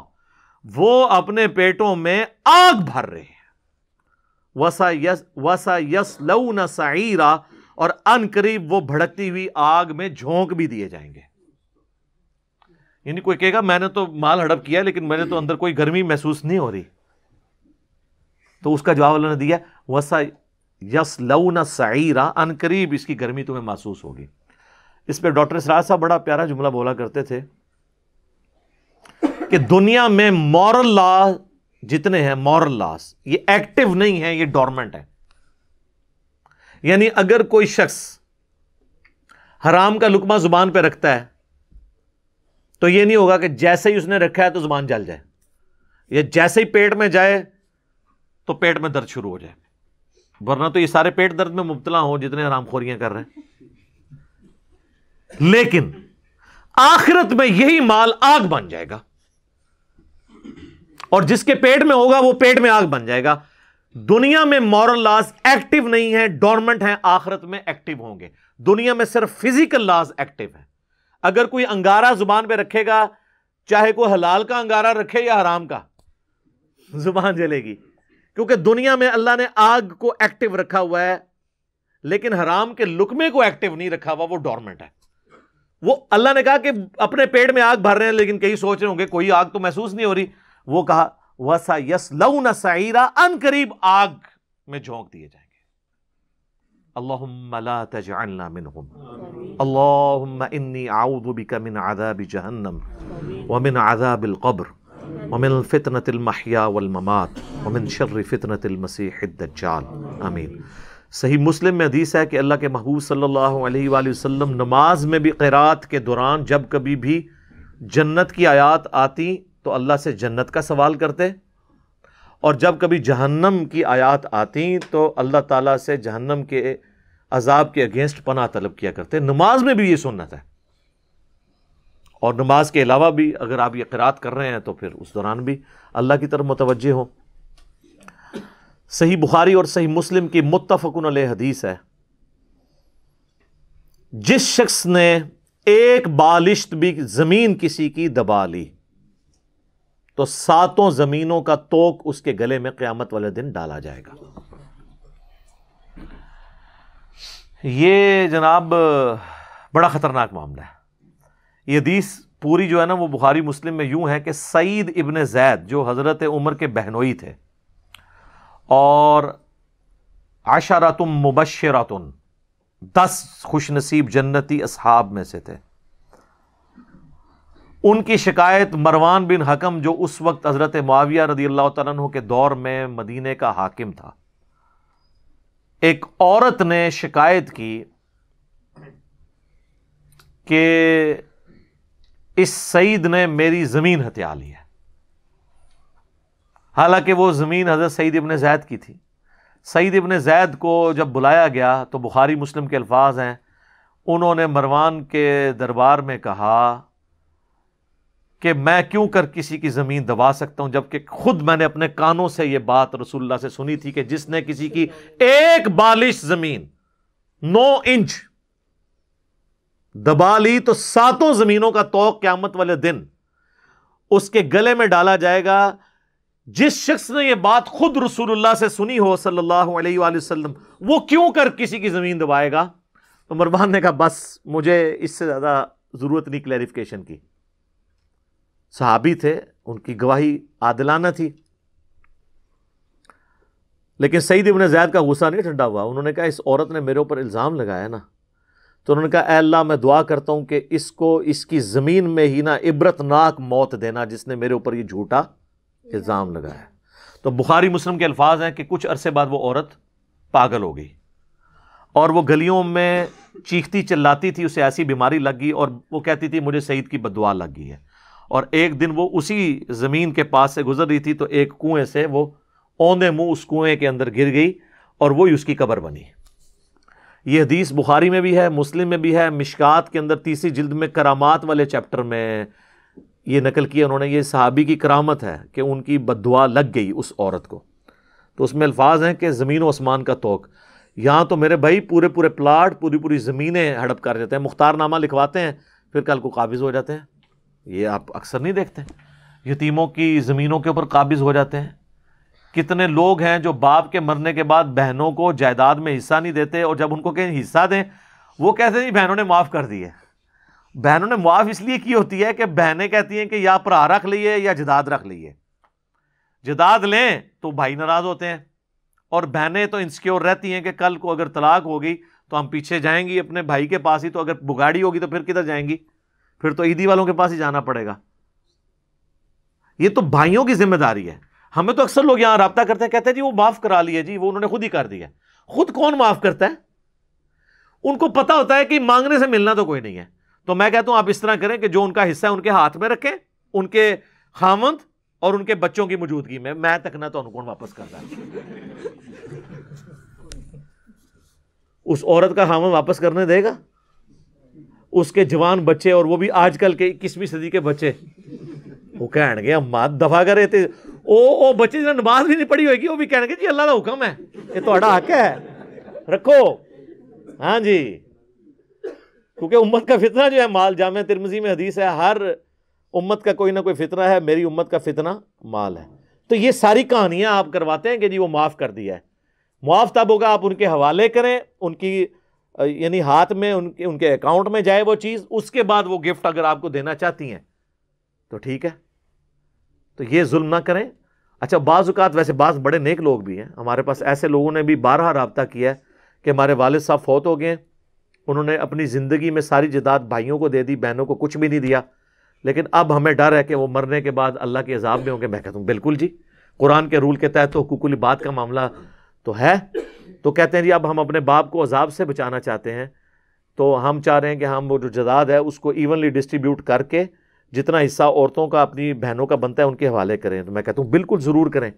وہ اپنے پیٹوں میں آگ بھر رہے ہیں. وَسَيَصْلَوْنَ سَعِيرًا، اور ان قریب وہ بھڑکتی ہوئی آگ میں جھونک بھی دیے جائیں گے. یعنی کوئی کہے گا میں نے تو مال ہڑپ کیا لیکن میں نے تو اندر کوئی گرمی محسوس نہیں ہو رہی. تو اس کا جواب اللہ نے دیا وَسَيَصْلَوْنَ سَعِيرًا، ان قریب اس کی گرمی تمہیں محسوس ہوگی. اس پہ ڈاکٹر اسرار صاحب بڑا پیارا جملہ بولا کرتے تھے کہ دنیا میں مورل لا جتنے ہیں، مورل لاس، یہ ایکٹیو نہیں ہیں، یہ ڈورمنٹ ہے. یعنی اگر کوئی شخص حرام کا لقمہ زبان پہ رکھتا ہے تو یہ نہیں ہوگا کہ جیسے ہی اس نے رکھا ہے تو زبان جل جائے، یا جیسے ہی پیٹ میں جائے تو پیٹ میں درد شروع ہو جائے، ورنہ تو یہ سارے پیٹ درد میں مبتلا ہوں جتنے حرام خوریاں کر رہے ہیں. لیکن آخرت میں یہی مال آگ بن جائے گا، اور جس کے پیٹ میں ہوگا وہ پیٹ میں آگ بن جائے گا. دنیا میں مورل لاز ایکٹیو نہیں ہے، ڈورمنٹ ہیں، آخرت میں ایکٹیو ہوں گے. دنیا میں صرف فزیکل لاز ایکٹیو ہے. اگر کوئی انگارہ زبان پہ رکھے گا، چاہے کوئی حلال کا انگارہ رکھے یا حرام کا، زبان جلے گی، کیونکہ دنیا میں اللہ نے آگ کو ایکٹیو رکھا ہوا ہے، لیکن حرام کے لقمے کو ایکٹیو نہیں رکھا ہوا، وہ ڈورمنٹ ہے. وہ اللہ نے کہا کہ اپنے پیٹ میں آگ بھر رہے ہیں، لیکن کئی سوچ رہے ہوں گے کوئی آگ تو محسوس نہیں ہو رہی. وہ کہا وَسَيَصْلَوْنَ سَعِيرًا، ان قریب آگ میں جھونک دیے جائیں گے. اللہم لا تجعلنا منہم، اللہم انی اعوذ بک من عذاب جہنم ومن عذاب القبر ومن فتنة المحیا والممات ومن شر فتنة المسیح الدجال، آمین. صحیح مسلم میں حدیث ہے کہ اللہ کے محبوب صلی اللہ علیہ وآلہ وسلم نماز میں بھی قرات کے دوران جب کبھی بھی جنت کی آیات آتی تو اللہ سے جنت کا سوال کرتے، اور جب کبھی جہنم کی آیات آتی تو اللہ تعالیٰ سے جہنم کے عذاب کے اگینسٹ پناہ طلب کیا کرتے. نماز میں بھی یہ سنت ہے، اور نماز کے علاوہ بھی اگر آپ یہ قرات کر رہے ہیں تو پھر اس دوران بھی اللہ کی طرف متوجہ ہوں. صحیح بخاری اور صحیح مسلم کی متفقن علیہ حدیث ہے، جس شخص نے ایک بالشت بھی زمین کسی کی دبا لی تو 7 زمینوں کا توق اس کے گلے میں قیامت والے دن ڈالا جائے گا. یہ جناب بڑا خطرناک معاملہ ہے. یہ حدیث پوری جو ہے نا وہ بخاری مسلم میں یوں ہے کہ سعید ابن زید جو حضرت عمر کے بہنوئی تھے اور عشرۃ مبشرۃ 10 خوش نصیب جنتی اصحاب میں سے تھے، ان کی شکایت مروان بن حکم جو اس وقت حضرت معاویہ رضی اللہ تعالیٰ عنہ کے دور میں مدینے کا حاکم تھا، ایک عورت نے شکایت کی کہ اس سعید نے میری زمین ہتھیا لی ہے. حالانکہ وہ زمین حضرت سعید ابن زید کی تھی. سعید ابن زید کو جب بلایا گیا تو بخاری مسلم کے الفاظ ہیں، انہوں نے مروان کے دربار میں کہا کہ میں کیوں کر کسی کی زمین دبا سکتا ہوں، جبکہ خود میں نے اپنے کانوں سے یہ بات رسول اللہ سے سنی تھی کہ جس نے کسی کی ایک بالش زمین 9 انچ دبا لی تو 7 زمینوں کا توق قیامت والے دن اس کے گلے میں ڈالا جائے گا. جس شخص نے یہ بات خود رسول اللہ سے سنی ہو صلی اللہ علیہ وآلہ وسلم، وہ کیوں کر کسی کی زمین دبائے گا؟ تو مروان نے کہا بس مجھے اس سے زیادہ ضرورت نہیں کلیریفیکیشن کی. صحابی تھے، ان کی گواہی عادلانہ تھی. لیکن سعید ابن زید کا غصہ نہیں ٹھنڈا ہوا. انہوں نے کہا اس عورت نے میرے اوپر الزام لگایا نا، تو انہوں نے کہا اے اللہ میں دعا کرتا ہوں کہ اس کو اس کی زمین میں ہی نا عبرت ناک موت دینا جس نے میرے اوپر یہ جھوٹا الزام لگایا. تو بخاری مسلم کے الفاظ ہیں کہ کچھ عرصے بعد وہ عورت پاگل ہو گئی اور وہ گلیوں میں چیختی چلاتی تھی، اسے ایسی بیماری لگ گئی اور وہ کہتی تھی مجھے سعید کی بددعا لگ گئی ہے. اور ایک دن وہ اسی زمین کے پاس سے گزر رہی تھی تو ایک کنویں سے وہ اوندے منہ اس کنویں کے اندر گر گئی اور وہی اس کی قبر بنی. یہ حدیث بخاری میں بھی ہے، مسلم میں بھی ہے. مشکات کے اندر 30 جلد میں کرامات والے چیپٹر میں یہ نقل کیا انہوں نے. یہ صحابی کی کرامت ہے کہ ان کی بددعا لگ گئی اس عورت کو. تو اس میں الفاظ ہیں کہ زمین و آسمان کا توق. یہاں تو میرے بھائی پورے پورے پلاٹ، پوری پوری زمینیں ہڑپ کر جاتے ہیں، مختار نامہ لکھواتے ہیں، پھر کل کو قابض ہو جاتے ہیں. یہ آپ اکثر نہیں دیکھتے، یتیموں کی زمینوں کے اوپر قابض ہو جاتے ہیں. کتنے لوگ ہیں جو باپ کے مرنے کے بعد بہنوں کو جائیداد میں حصہ نہیں دیتے، اور جب ان کو کہیں حصہ دیں وہ کہتے ہیں بہنوں نے معاف کر دی ہے. بہنوں نے معاف اس لیے کی ہوتی ہے کہ بہنیں کہتی ہیں کہ یا پرا رکھ لیے یا جداد رکھ لیے. جداد لیں تو بھائی ناراض ہوتے ہیں، اور بہنیں تو انسیکیور رہتی ہیں کہ کل کو اگر طلاق ہو گئی تو ہم پیچھے جائیں گی اپنے بھائی کے پاس ہی، تو اگر بگاڑی ہوگی تو پھر کدھر جائیں گی؟ پھر تو عیدی والوں کے پاس ہی جانا پڑے گا. یہ تو بھائیوں کی ذمہ داری ہے. ہمیں تو اکثر لوگ یہاں رابطہ کرتے ہیں، کہتے ہیں جی وہ معاف کرا لیے، جی وہ انہوں نے خود ہی کر دیا. خود کون معاف کرتا ہے؟ ان کو پتا ہوتا ہے کہ مانگنے سے ملنا تو کوئی نہیں ہے. تو میں کہتا ہوں آپ اس طرح کریں کہ جو ان کا حصہ ہے ان کے ہاتھ میں رکھیں، ان کے خاوند اور ان کے بچوں کی موجودگی میں تکنا تو کون واپس کرتا ہے؟ اس عورت کا خاوند واپس کرنے دے گا؟ اس کے جوان بچے، اور وہ بھی آج کل کے 21ویں صدی کے بچے، وہ کہنے گے اماں دفع کرے تھے او بچے جنہوں نے نماز بھی نہیں پڑھی ہوئے گی، وہ بھی کہنے گے جی اللہ کا حکم ہے، یہ تہاڈا حق ہے، رکھو. ہاں جی، کیونکہ امت کا فتنہ جو ہے مال، جامع ترمذی میں حدیث ہے ہر امت کا کوئی نہ کوئی فتنہ ہے، میری امت کا فتنہ مال ہے. تو یہ ساری کہانیاں آپ کرواتے ہیں کہ جی وہ معاف کر دیا ہے. معاف تب ہوگا آپ ان کے حوالے کریں، ان کی یعنی ہاتھ میں ان کے اکاؤنٹ میں جائے وہ چیز، اس کے بعد وہ گفٹ اگر آپ کو دینا چاہتی ہیں تو ٹھیک ہے. تو یہ ظلم نہ کریں. اچھا بعض اوقات ویسے بعض بڑے نیک لوگ بھی ہیں ہمارے پاس، ایسے لوگوں نے بھی بارہا رابطہ کیا ہے کہ ہمارے والد صاحب فوت ہو گئے ہیں، انہوں نے اپنی زندگی میں ساری جائیداد بھائیوں کو دے دی، بہنوں کو کچھ بھی نہیں دیا، لیکن اب ہمیں ڈر ہے کہ وہ مرنے کے بعد اللہ کے عذاب میں ہوں گے. میں کہتا ہوں بالکل جی، قرآن کے رول کے تحت تو حقوق العباد کا معاملہ تو ہے. تو کہتے ہیں جی اب ہم اپنے باپ کو عذاب سے بچانا چاہتے ہیں، تو ہم چاہ رہے ہیں کہ ہم وہ جو جائیداد ہے اس کو ایونلی ڈسٹریبیوٹ کر کے جتنا حصہ عورتوں کا اپنی بہنوں کا بنتا ہے ان کے حوالے کریں. تو میں کہتا ہوں بالکل ضرور کریں.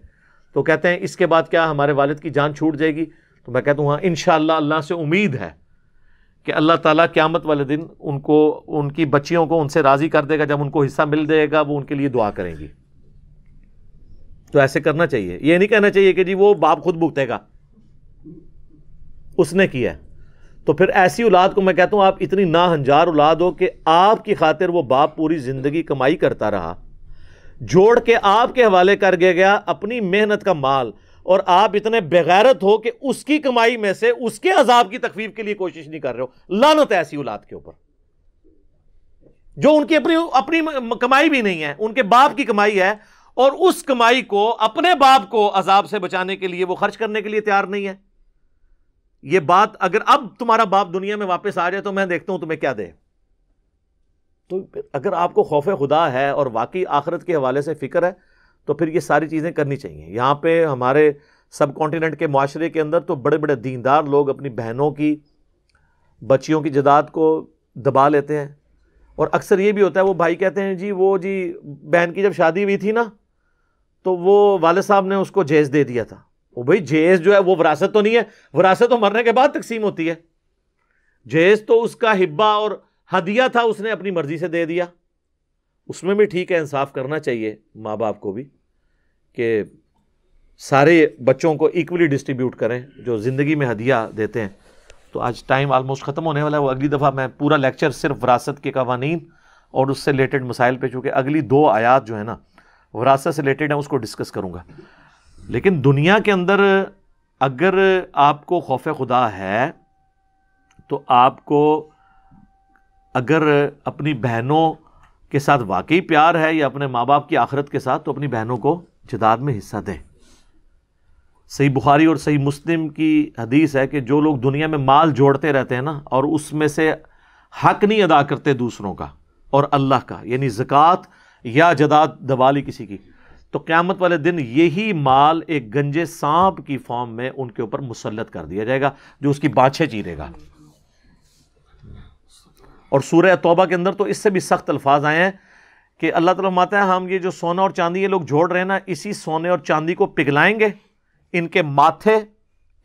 تو کہتے ہیں اس کے بعد کیا ہمارے والد کی جان چھوٹ جائے گی؟ تو میں کہتا ہوں ہاں انشاءاللہ اللہ سے امید ہے کہ اللہ تعالیٰ قیامت والے دن ان کو، ان کی بچیوں کو ان سے راضی کر دے گا. جب ان کو حصہ مل جائے گا وہ ان کے لیے دعا کریں گی. تو ایسے کرنا چاہیے. یہ نہیں کہنا چاہیے کہ جی وہ باپ خود بھگتے گا، اس نے کیا ہے. تو پھر ایسی اولاد کو میں کہتا ہوں آپ اتنی ناہنجار اولاد ہو کہ آپ کی خاطر وہ باپ پوری زندگی کمائی کرتا رہا، جوڑ کے آپ کے حوالے کر گیا اپنی محنت کا مال، اور آپ اتنے بغیرت ہو کہ اس کی کمائی میں سے اس کے عذاب کی تخفیف کے لیے کوشش نہیں کر رہے ہو. لعنت ہے ایسی اولاد کے اوپر جو ان کی اپنی کمائی بھی نہیں ہے، ان کے باپ کی کمائی ہے، اور اس کمائی کو اپنے باپ کو عذاب سے بچانے کے لیے وہ خرچ کرنے کے لیے تیار نہیں ہے. یہ بات اگر اب تمہارا باپ دنیا میں واپس آ جائے تو میں دیکھتا ہوں تمہیں کیا دے. تو اگر آپ کو خوف خدا ہے اور واقعی آخرت کے حوالے سے فکر ہے تو پھر یہ ساری چیزیں کرنی چاہیے. یہاں پہ ہمارے سب کانٹیننٹ کے معاشرے کے اندر تو بڑے بڑے دیندار لوگ اپنی بہنوں کی، بچیوں کی جائیداد کو دبا لیتے ہیں. اور اکثر یہ بھی ہوتا ہے وہ بھائی کہتے ہیں جی وہ جی بہن کی جب شادی ہوئی تھی نا تو وہ والد صاحب نے اس کو جہیز دے دیا تھا. وہ بھائی جہیز جو ہے وہ وراثت تو نہیں ہے، وراثت تو مرنے کے بعد تقسیم ہوتی ہے. جہیز تو اس کا ہبہ اور ہدیہ تھا، اس نے اپنی مرضی سے دے دیا. اس میں بھی ٹھیک ہے، انصاف کرنا چاہیے ماں باپ کو بھی کہ سارے بچوں کو ایکولی ڈسٹریبیوٹ کریں جو زندگی میں ہدیہ دیتے ہیں. تو آج ٹائم آلموسٹ ختم ہونے والا ہے. وہ اگلی دفعہ میں پورا لیکچر صرف وراثت کے قوانین اور اس سے ریلیٹڈ مسائل پہ، چونکہ اگلی 2 آیات جو ہے نا وراثت سے ریلیٹڈ ہیں، اس کو ڈسکس کروں گا. لیکن دنیا کے اندر اگر آپ کو خوف خدا ہے تو آپ کو اگر اپنی بہنوں کے ساتھ واقعی پیار ہے یا اپنے ماں باپ کی آخرت کے ساتھ، تو اپنی بہنوں کو جائیداد میں حصہ دیں. صحیح بخاری اور صحیح مسلم کی حدیث ہے کہ جو لوگ دنیا میں مال جوڑتے رہتے ہیں نا اور اس میں سے حق نہیں ادا کرتے دوسروں کا اور اللہ کا، یعنی زکوٰۃ یا جائیداد دبا لی کسی کی، تو قیامت والے دن یہی مال ایک گنجے سانپ کی فارم میں ان کے اوپر مسلط کر دیا جائے گا جو اس کی بانچھیں چیرے گا. اور سورہ توبہ کے اندر تو اس سے بھی سخت الفاظ آئے ہیں کہ اللہ تعالیٰ فرماتا ہے ہم یہ جو سونا اور چاندی یہ لوگ جوڑ رہے ہیں نا، اسی سونے اور چاندی کو پگھلائیں گے، ان کے ماتھے،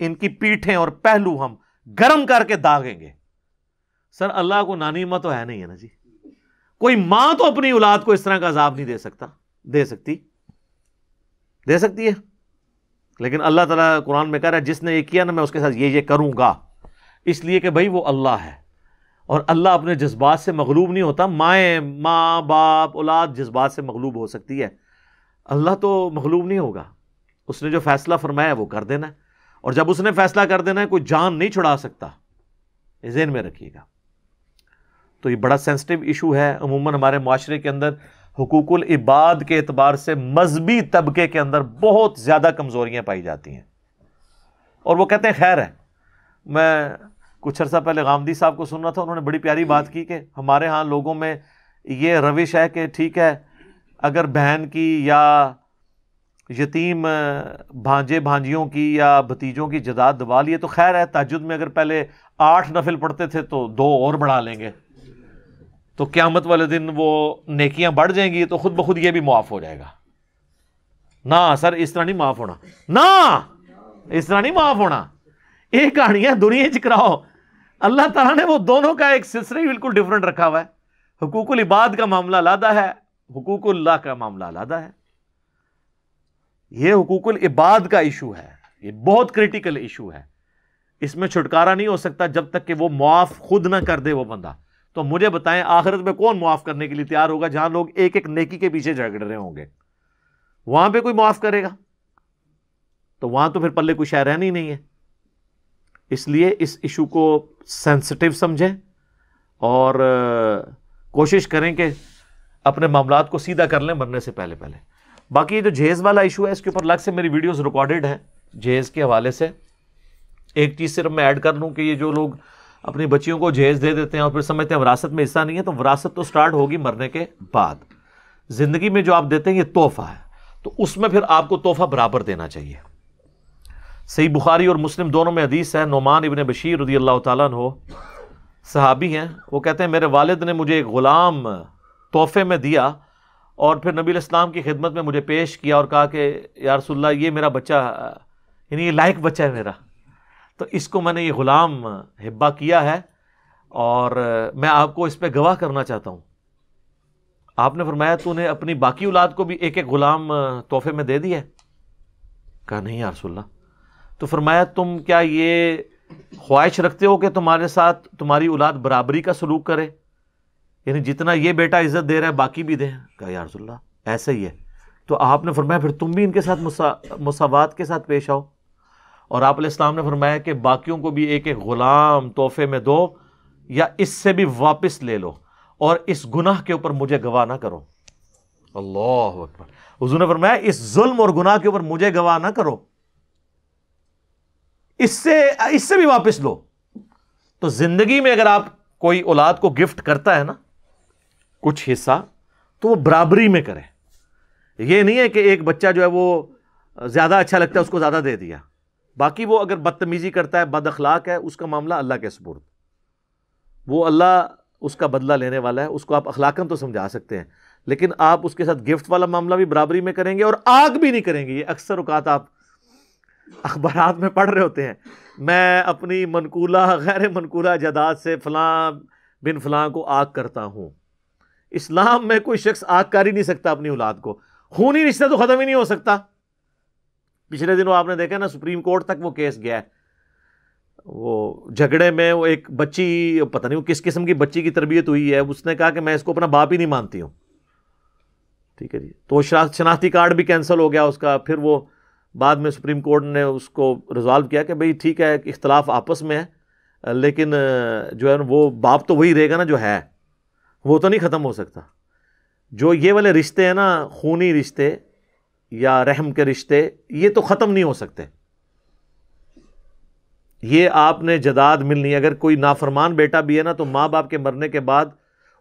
ان کی پیٹھیں اور پہلو ہم گرم کر کے داغیں گے. سر اللہ کو نانی ماں تو ہے نہیں ہے نا جی. کوئی ماں تو اپنی اولاد کو اس طرح کا عذاب نہیں دے سکتی ہے. لیکن اللہ تعالیٰ قرآن میں کہہ رہا ہے جس نے یہ کیا نا میں اس کے ساتھ یہ کروں گا، اس لیے کہ بھائی وہ اللہ ہے اور اللہ اپنے جذبات سے مغلوب نہیں ہوتا. ماں باپ اولاد جذبات سے مغلوب ہو سکتی ہے، اللہ تو مغلوب نہیں ہوگا. اس نے جو فیصلہ فرمایا ہے وہ کر دینا ہے، اور جب اس نے فیصلہ کر دینا ہے کوئی جان نہیں چھڑا سکتا، یہ ذہن میں رکھیے گا. تو یہ بڑا سینسٹیو ایشو ہے. عموماً ہمارے معاشرے کے اندر حقوق العباد کے اعتبار سے مذہبی طبقے کے اندر بہت زیادہ کمزوریاں پائی جاتی ہیں، اور وہ کہتے ہیں خیر ہے. میں کچھ عرصہ پہلے غامدی صاحب کو سن رہا تھا، انہوں نے بڑی پیاری بات کی کہ ہمارے ہاں لوگوں میں یہ روش ہے کہ ٹھیک ہے اگر بہن کی یا یتیم بھانجے بھانجیوں کی یا بھتیجوں کی جائیداد دبا لیے تو خیر ہے، تہجد میں اگر پہلے 8 نفل پڑھتے تھے تو 2 اور بڑھا لیں گے، تو قیامت والے دن وہ نیکیاں بڑھ جائیں گی، تو خود بخود یہ بھی معاف ہو جائے گا۔ نہ سر اس طرح نہیں معاف ہونا، نہ اس طرح نہیں معاف ہونا۔ ایک کہانیاں دنیا چ کراؤ، اللہ تعالیٰ نے وہ دونوں کا ایک سلسلہ ہی بالکل ڈیفرنٹ رکھا ہوا ہے۔ حقوق العباد کا معاملہ علیحدہ ہے، حقوق اللہ کا معاملہ علیحدہ ہے۔ یہ حقوق العباد کا ایشو ہے، یہ بہت کریٹیکل ایشو ہے، اس میں چھٹکارا نہیں ہو سکتا جب تک کہ وہ معاف خود نہ کر دے وہ بندہ۔ تو مجھے بتائیں آخرت میں کون معاف کرنے کے لیے تیار ہوگا؟ جہاں لوگ ایک ایک نیکی کے پیچھے جھگڑ رہے ہوں گے، وہاں پہ کوئی معاف کرے گا؟ تو وہاں تو پھر پلے کوئی شے رہنی نہیں ہے۔ اس لیے اس ایشو کو سینسٹیو سمجھیں اور کوشش کریں کہ اپنے معاملات کو سیدھا کر لیں مرنے سے پہلے پہلے۔ باقی یہ جو جہیز والا ایشو ہے اس کے اوپر الگ سے میری ویڈیوز ریکارڈڈ ہیں جہیز کے حوالے سے۔ ایک چیز صرف میں ایڈ کر لوں کہ یہ جو لوگ اپنی بچیوں کو جہیز دے دیتے ہیں اور پھر سمجھتے ہیں وراثت میں حصہ نہیں ہے، تو وراثت تو سٹارٹ ہوگی مرنے کے بعد۔ زندگی میں جو آپ دیتے ہیں یہ تحفہ ہے، تو اس میں پھر آپ کو تحفہ برابر دینا چاہیے۔ صحیح بخاری اور مسلم دونوں میں حدیث ہے، نعمان ابن بشیر رضی اللہ تعالیٰ عنہ صحابی ہیں، وہ کہتے ہیں میرے والد نے مجھے ایک غلام تحفے میں دیا اور پھر نبی علیہ السلام کی خدمت میں مجھے پیش کیا اور کہا کہ یا رسول اللہ یہ میرا بچہ، یعنی یہ لائق بچہ ہے میرا، تو اس کو میں نے یہ غلام ہبہ کیا ہے اور میں آپ کو اس پہ گواہ کرنا چاہتا ہوں۔ آپ نے فرمایا تو نے اپنی باقی اولاد کو بھی ایک ایک غلام تحفے میں دے دیا ہے؟ کہا نہیں یا رسول اللہ۔ تو فرمایا تم کیا یہ خواہش رکھتے ہو کہ تمہارے ساتھ تمہاری اولاد برابری کا سلوک کرے، یعنی جتنا یہ بیٹا عزت دے رہا ہے باقی بھی دیں؟ کہا یا رسول اللہ ایسا ہی ہے۔ تو آپ نے فرمایا پھر تم بھی ان کے ساتھ مساوات کے ساتھ پیش آؤ، اور آپ علیہ السلام نے فرمایا کہ باقیوں کو بھی ایک ایک غلام تحفے میں دو یا اس سے بھی واپس لے لو، اور اس گناہ کے اوپر مجھے گواہ نہ کرو۔ اللہ اکبر۔ حضور نے فرمایا اس ظلم اور گناہ کے اوپر مجھے گواہ نہ کرو، اس سے بھی واپس لو۔ تو زندگی میں اگر آپ کوئی اولاد کو گفٹ کرتا ہے نا کچھ حصہ، تو وہ برابری میں کرے۔ یہ نہیں ہے کہ ایک بچہ جو ہے وہ زیادہ اچھا لگتا ہے اس کو زیادہ دے دیا، باقی وہ اگر بدتمیزی کرتا ہے بد اخلاق ہے اس کا معاملہ اللہ کے سپرد، وہ اللہ اس کا بدلہ لینے والا ہے، اس کو آپ اخلاقاً تو سمجھا سکتے ہیں، لیکن آپ اس کے ساتھ گفٹ والا معاملہ بھی برابری میں کریں گے اور آگ بھی نہیں کریں گے۔ یہ اکثر اوقات آپ اخبارات میں پڑھ رہے ہوتے ہیں، میں اپنی منقولہ غیر منقولہ جائیداد سے فلاں بن فلاں کو آگ کرتا ہوں۔ اسلام میں کوئی شخص آگ کر ہی نہیں سکتا اپنی اولاد کو، خونی رشتہ تو ختم ہی نہیں ہو سکتا۔ پچھلے دنوں آپ نے دیکھا نا سپریم کورٹ تک وہ کیس گیا ہے، وہ جھگڑے میں وہ ایک بچی، پتہ نہیں وہ کس قسم کی بچی کی تربیت ہوئی ہے، اس نے کہا کہ میں اس کو اپنا باپ ہی نہیں مانتی ہوں، ٹھیک ہے جی، تو شناختی کارڈ بھی کینسل ہو گیا اس کا۔ پھر وہ بعد میں سپریم کورٹ نے اس کو ریزالو کیا کہ بھئی ٹھیک ہے اختلاف آپس میں ہے، لیکن جو ہے وہ باپ تو وہی رہے گا نا جو ہے، وہ تو نہیں ختم ہو سکتا۔ جو یہ والے رشتے ہیں نا، خونی رشتے یا رحم کے رشتے، یہ تو ختم نہیں ہو سکتے۔ یہ آپ نے جائیداد ملنی ہے، اگر کوئی نافرمان بیٹا بھی ہے نا تو ماں باپ کے مرنے کے بعد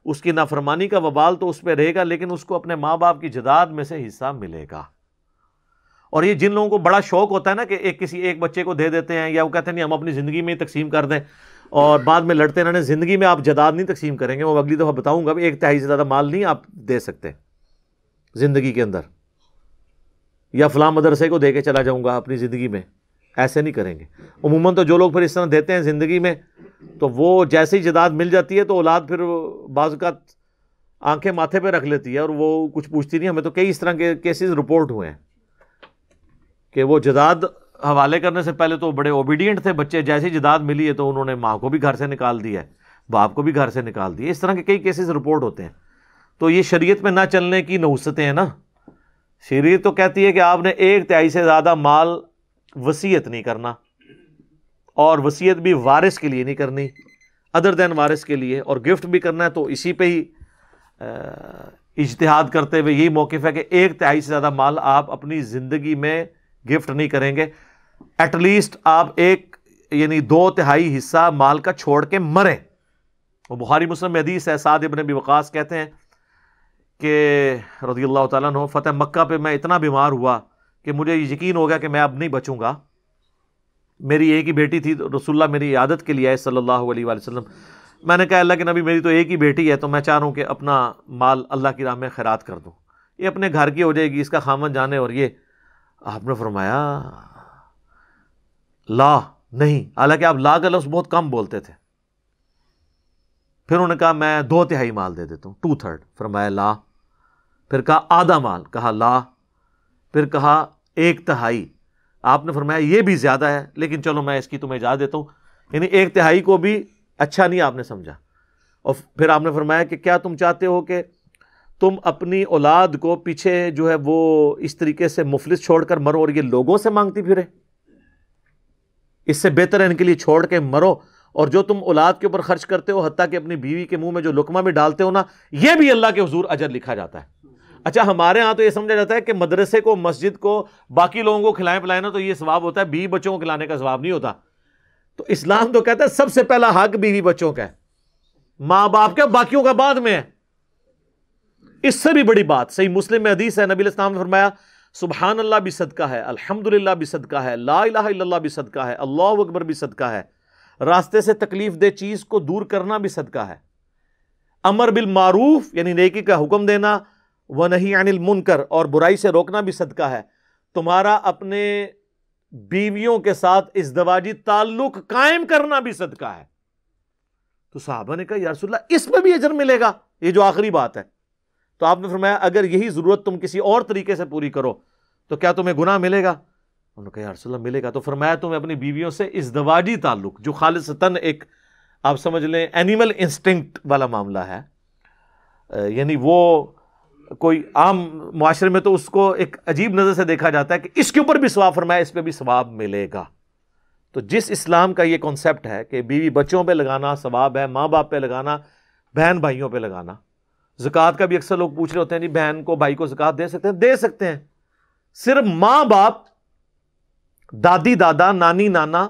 اس کی نافرمانی کا وبال تو اس پہ رہے گا، لیکن اس کو اپنے ماں باپ کی جائیداد میں سے حصہ ملے گا۔ اور یہ جن لوگوں کو بڑا شوق ہوتا ہے نا کہ کسی ایک بچے کو دے دیتے ہیں، یا وہ کہتے ہیں نہیں ہم اپنی زندگی میں ہی تقسیم کر دیں، اور بعد میں لڑتے رہنے، زندگی میں آپ جائیداد نہیں تقسیم کریں گے، وہ اگلی دفعہ بتاؤں گا، 1/3 سے زیادہ مال نہیں آپ دے سکتے زندگی کے اندر، یا فلاں مدرسے کو دے کے چلا جاؤں گا اپنی زندگی میں، ایسے نہیں کریں گے۔ عموماً تو جو لوگ پھر اس طرح دیتے ہیں زندگی میں، تو وہ جیسے ہی جائیداد مل جاتی ہے تو اولاد پھر بعض اوقات آنکھیں ماتھے پہ رکھ لیتی ہے اور وہ کچھ پوچھتی نہیں۔ ہمیں تو کئی اس طرح کے کیسز رپورٹ ہوئے ہیں کہ وہ جائیداد حوالے کرنے سے پہلے تو بڑے اوبیڈینٹ تھے بچے، جیسے جائیداد ملی ہے تو انہوں نے ماں کو بھی گھر سے نکال دیا ہے، باپ کو بھی گھر سے نکال دیا۔ اس طرح کے کئی کیسز رپورٹ ہوتے ہیں۔ تو یہ شریعت میں نہ چلنے کی نحوستیں ہیں نا۔ شریعت تو کہتی ہے کہ آپ نے 1/3 سے زیادہ مال وصیت نہیں کرنا، اور وصیت بھی وارث کے لیے نہیں کرنی، ادر دین وارث کے لیے، اور گفٹ بھی کرنا ہے تو اسی پہ ہی اجتہاد کرتے ہوئے یہی موقف ہے کہ 1/3 سے زیادہ مال آپ اپنی زندگی میں گفٹ نہیں کریں گے۔ ایٹ لیسٹ آپ یعنی 2/3 حصہ مال کا چھوڑ کے مریں۔ وہ بخاری مسلم میں حدیث ہے، سعد ابن ابی وقاص کہتے ہیں کہ رضی اللہ تعالیٰ عنہ فتح مکہ پہ میں اتنا بیمار ہوا کہ مجھے یقین ہو گیا کہ میں اب نہیں بچوں گا. میری ایک ہی بیٹی تھی, رسول اللہ میری عیادت کے لیے آئے صلی اللہ علیہ وآلہ وسلم. میں نے کہا اللہ کے نبی میری تو ایک ہی بیٹی ہے, تو میں چاہ رہا ہوں کہ اپنا مال اللہ کی راہ میں خیرات کر دوں, یہ اپنے گھر کی ہو جائے گی, اس کا خامن جانے. اور یہ آپ نے فرمایا لا نہیں, حالانکہ آپ لا کا لفظ بہت کم بولتے تھے. پھر انہوں نے کہا میں 2/3 مال دے دیتا ہوں, 2/3. فرمایا لا. پھر کہا آدھا مال, کہا لا. پھر کہا 1/3. آپ نے فرمایا یہ بھی زیادہ ہے, لیکن چلو میں اس کی تمہیں اجازت دیتا ہوں. یعنی 1/3 کو بھی اچھا نہیں آپ نے سمجھا. اور پھر آپ نے فرمایا کہ کیا تم چاہتے ہو کہ تم اپنی اولاد کو پیچھے جو ہے وہ اس طریقے سے مفلس چھوڑ کر مرو اور یہ لوگوں سے مانگتی پھرے؟ اس سے بہتر ہے ان کے لیے چھوڑ کے مرو, اور جو تم اولاد کے اوپر خرچ کرتے ہو حتیٰ کہ اپنی بیوی کے منہ میں جو لقمہ بھی ڈالتے ہو نا, یہ بھی اللہ کے حضور اجر لکھا جاتا ہے. اچھا ہمارے ہاں تو یہ سمجھا جاتا ہے کہ مدرسے کو, مسجد کو, باقی لوگوں کو کھلائیں پلائیں نا تو یہ ثواب ہوتا ہے, بیوی بچوں کو کھلانے کا ثواب نہیں ہوتا. تو اسلام تو کہتا ہے سب سے پہلا حق بیوی بچوں کا ہے, ماں باپ کا, باقیوں کا بعد میں ہے. اس سے بھی بڑی بات صحیح مسلم میں حدیث ہے, نبی علیہ السلام نے فرمایا سبحان اللہ بھی صدقہ ہے, الحمدللہ بھی صدقہ ہے, لا الہ الا اللہ بھی صدقہ ہے, اللہ اکبر بھی صدقہ ہے, راستے سے تکلیف دہ چیز کو دور کرنا بھی صدقہ ہے, امر بالمعروف یعنی نیکی کا حکم دینا, ونہی عن المنکر اور برائی سے روکنا بھی صدقہ ہے, تمہارا اپنے بیویوں کے ساتھ ازدواجی تعلق قائم کرنا بھی صدقہ ہے. تو صحابہ نے کہا یا رسول اللہ اس میں بھی اجر ملے گا, یہ جو آخری بات ہے. تو آپ نے فرمایا اگر یہی ضرورت تم کسی اور طریقے سے پوری کرو تو کیا تمہیں گناہ ملے گا؟ انہوں نے کہا یا رسول اللہ ملے گا. تو فرمایا تمہیں اپنی بیویوں سے ازدواجی تعلق, جو خالصتاً ایک آپ سمجھ لیں اینیمل انسٹنکٹ والا معاملہ ہے, یعنی وہ کوئی عام معاشرے میں تو اس کو ایک عجیب نظر سے دیکھا جاتا ہے کہ اس کے اوپر بھی ثواب, فرمایا اس پہ بھی ثواب ملے گا. تو جس اسلام کا یہ کانسیپٹ ہے کہ بیوی بچوں پہ لگانا ثواب ہے, ماں باپ پہ لگانا, بہن بھائیوں پہ لگانا. زکوٰۃ کا بھی اکثر لوگ پوچھ رہے ہوتے ہیں جی بہن کو بھائی کو زکوٰۃ دے سکتے ہیں؟ دے سکتے ہیں. صرف ماں باپ, دادی دادا, نانی نانا,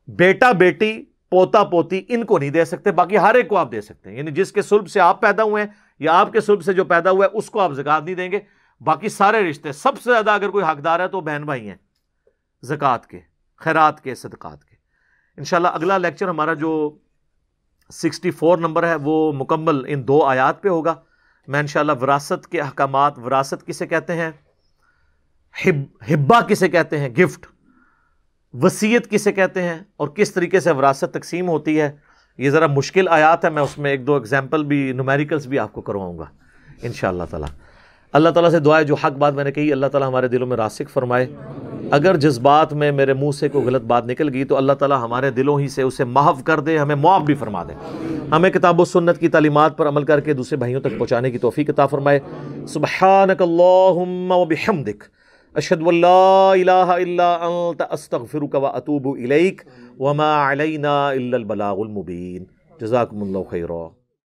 بیٹا بیٹی, پوتا پوتی, ان کو نہیں دے سکتے. باقی ہر ایک کو آپ دے سکتے ہیں. یعنی جس کے سلب سے آپ پیدا ہوئے ہیں یا آپ کے سلب سے جو پیدا ہوا ہے اس کو آپ زکوٰۃ نہیں دیں گے. باقی سارے رشتے, سب سے زیادہ اگر کوئی حقدار ہے تو بہن بھائی ہیں زکوٰۃ کے, خیرات کے, صدقات کے. انشاءاللہ اگلا لیکچر ہمارا جو 64 نمبر ہے وہ مکمل ان 2 آیات پہ ہوگا. میں انشاءاللہ وراثت کے احکامات, وراثت کسے کہتے ہیں, ہبہ کسے کہتے ہیں, گفٹ, وصیت کسے کہتے ہیں, اور کس طریقے سے وراثت تقسیم ہوتی ہے, یہ ذرا مشکل آیات ہے. میں اس میں 1-2 ایگزامپل بھی, نومیریکلس بھی آپ کو کرواؤں گا انشاءاللہ تعالی. اللہ تعالیٰ سے دعا ہے جو حق بات میں نے کہی اللہ تعالیٰ ہمارے دلوں میں راسخ فرمائے. اگر جذبات میں میرے منہ سے کوئی غلط بات نکل گئی تو اللہ تعالیٰ ہمارے دلوں ہی سے اسے محو کر دے, ہمیں معاف بھی فرما دے. ہمیں کتاب و سنت کی تعلیمات پر عمل کر کے دوسرے بھائیوں تک پہنچانے کی توفیق عطا فرمائے. سبحانک اللہم و بحمدک, اشہد ان لا الہ الا انت, استغفرک و اتوب الیک, وما علینا الا البلاغ المبین. جزاکم اللہ خیرا.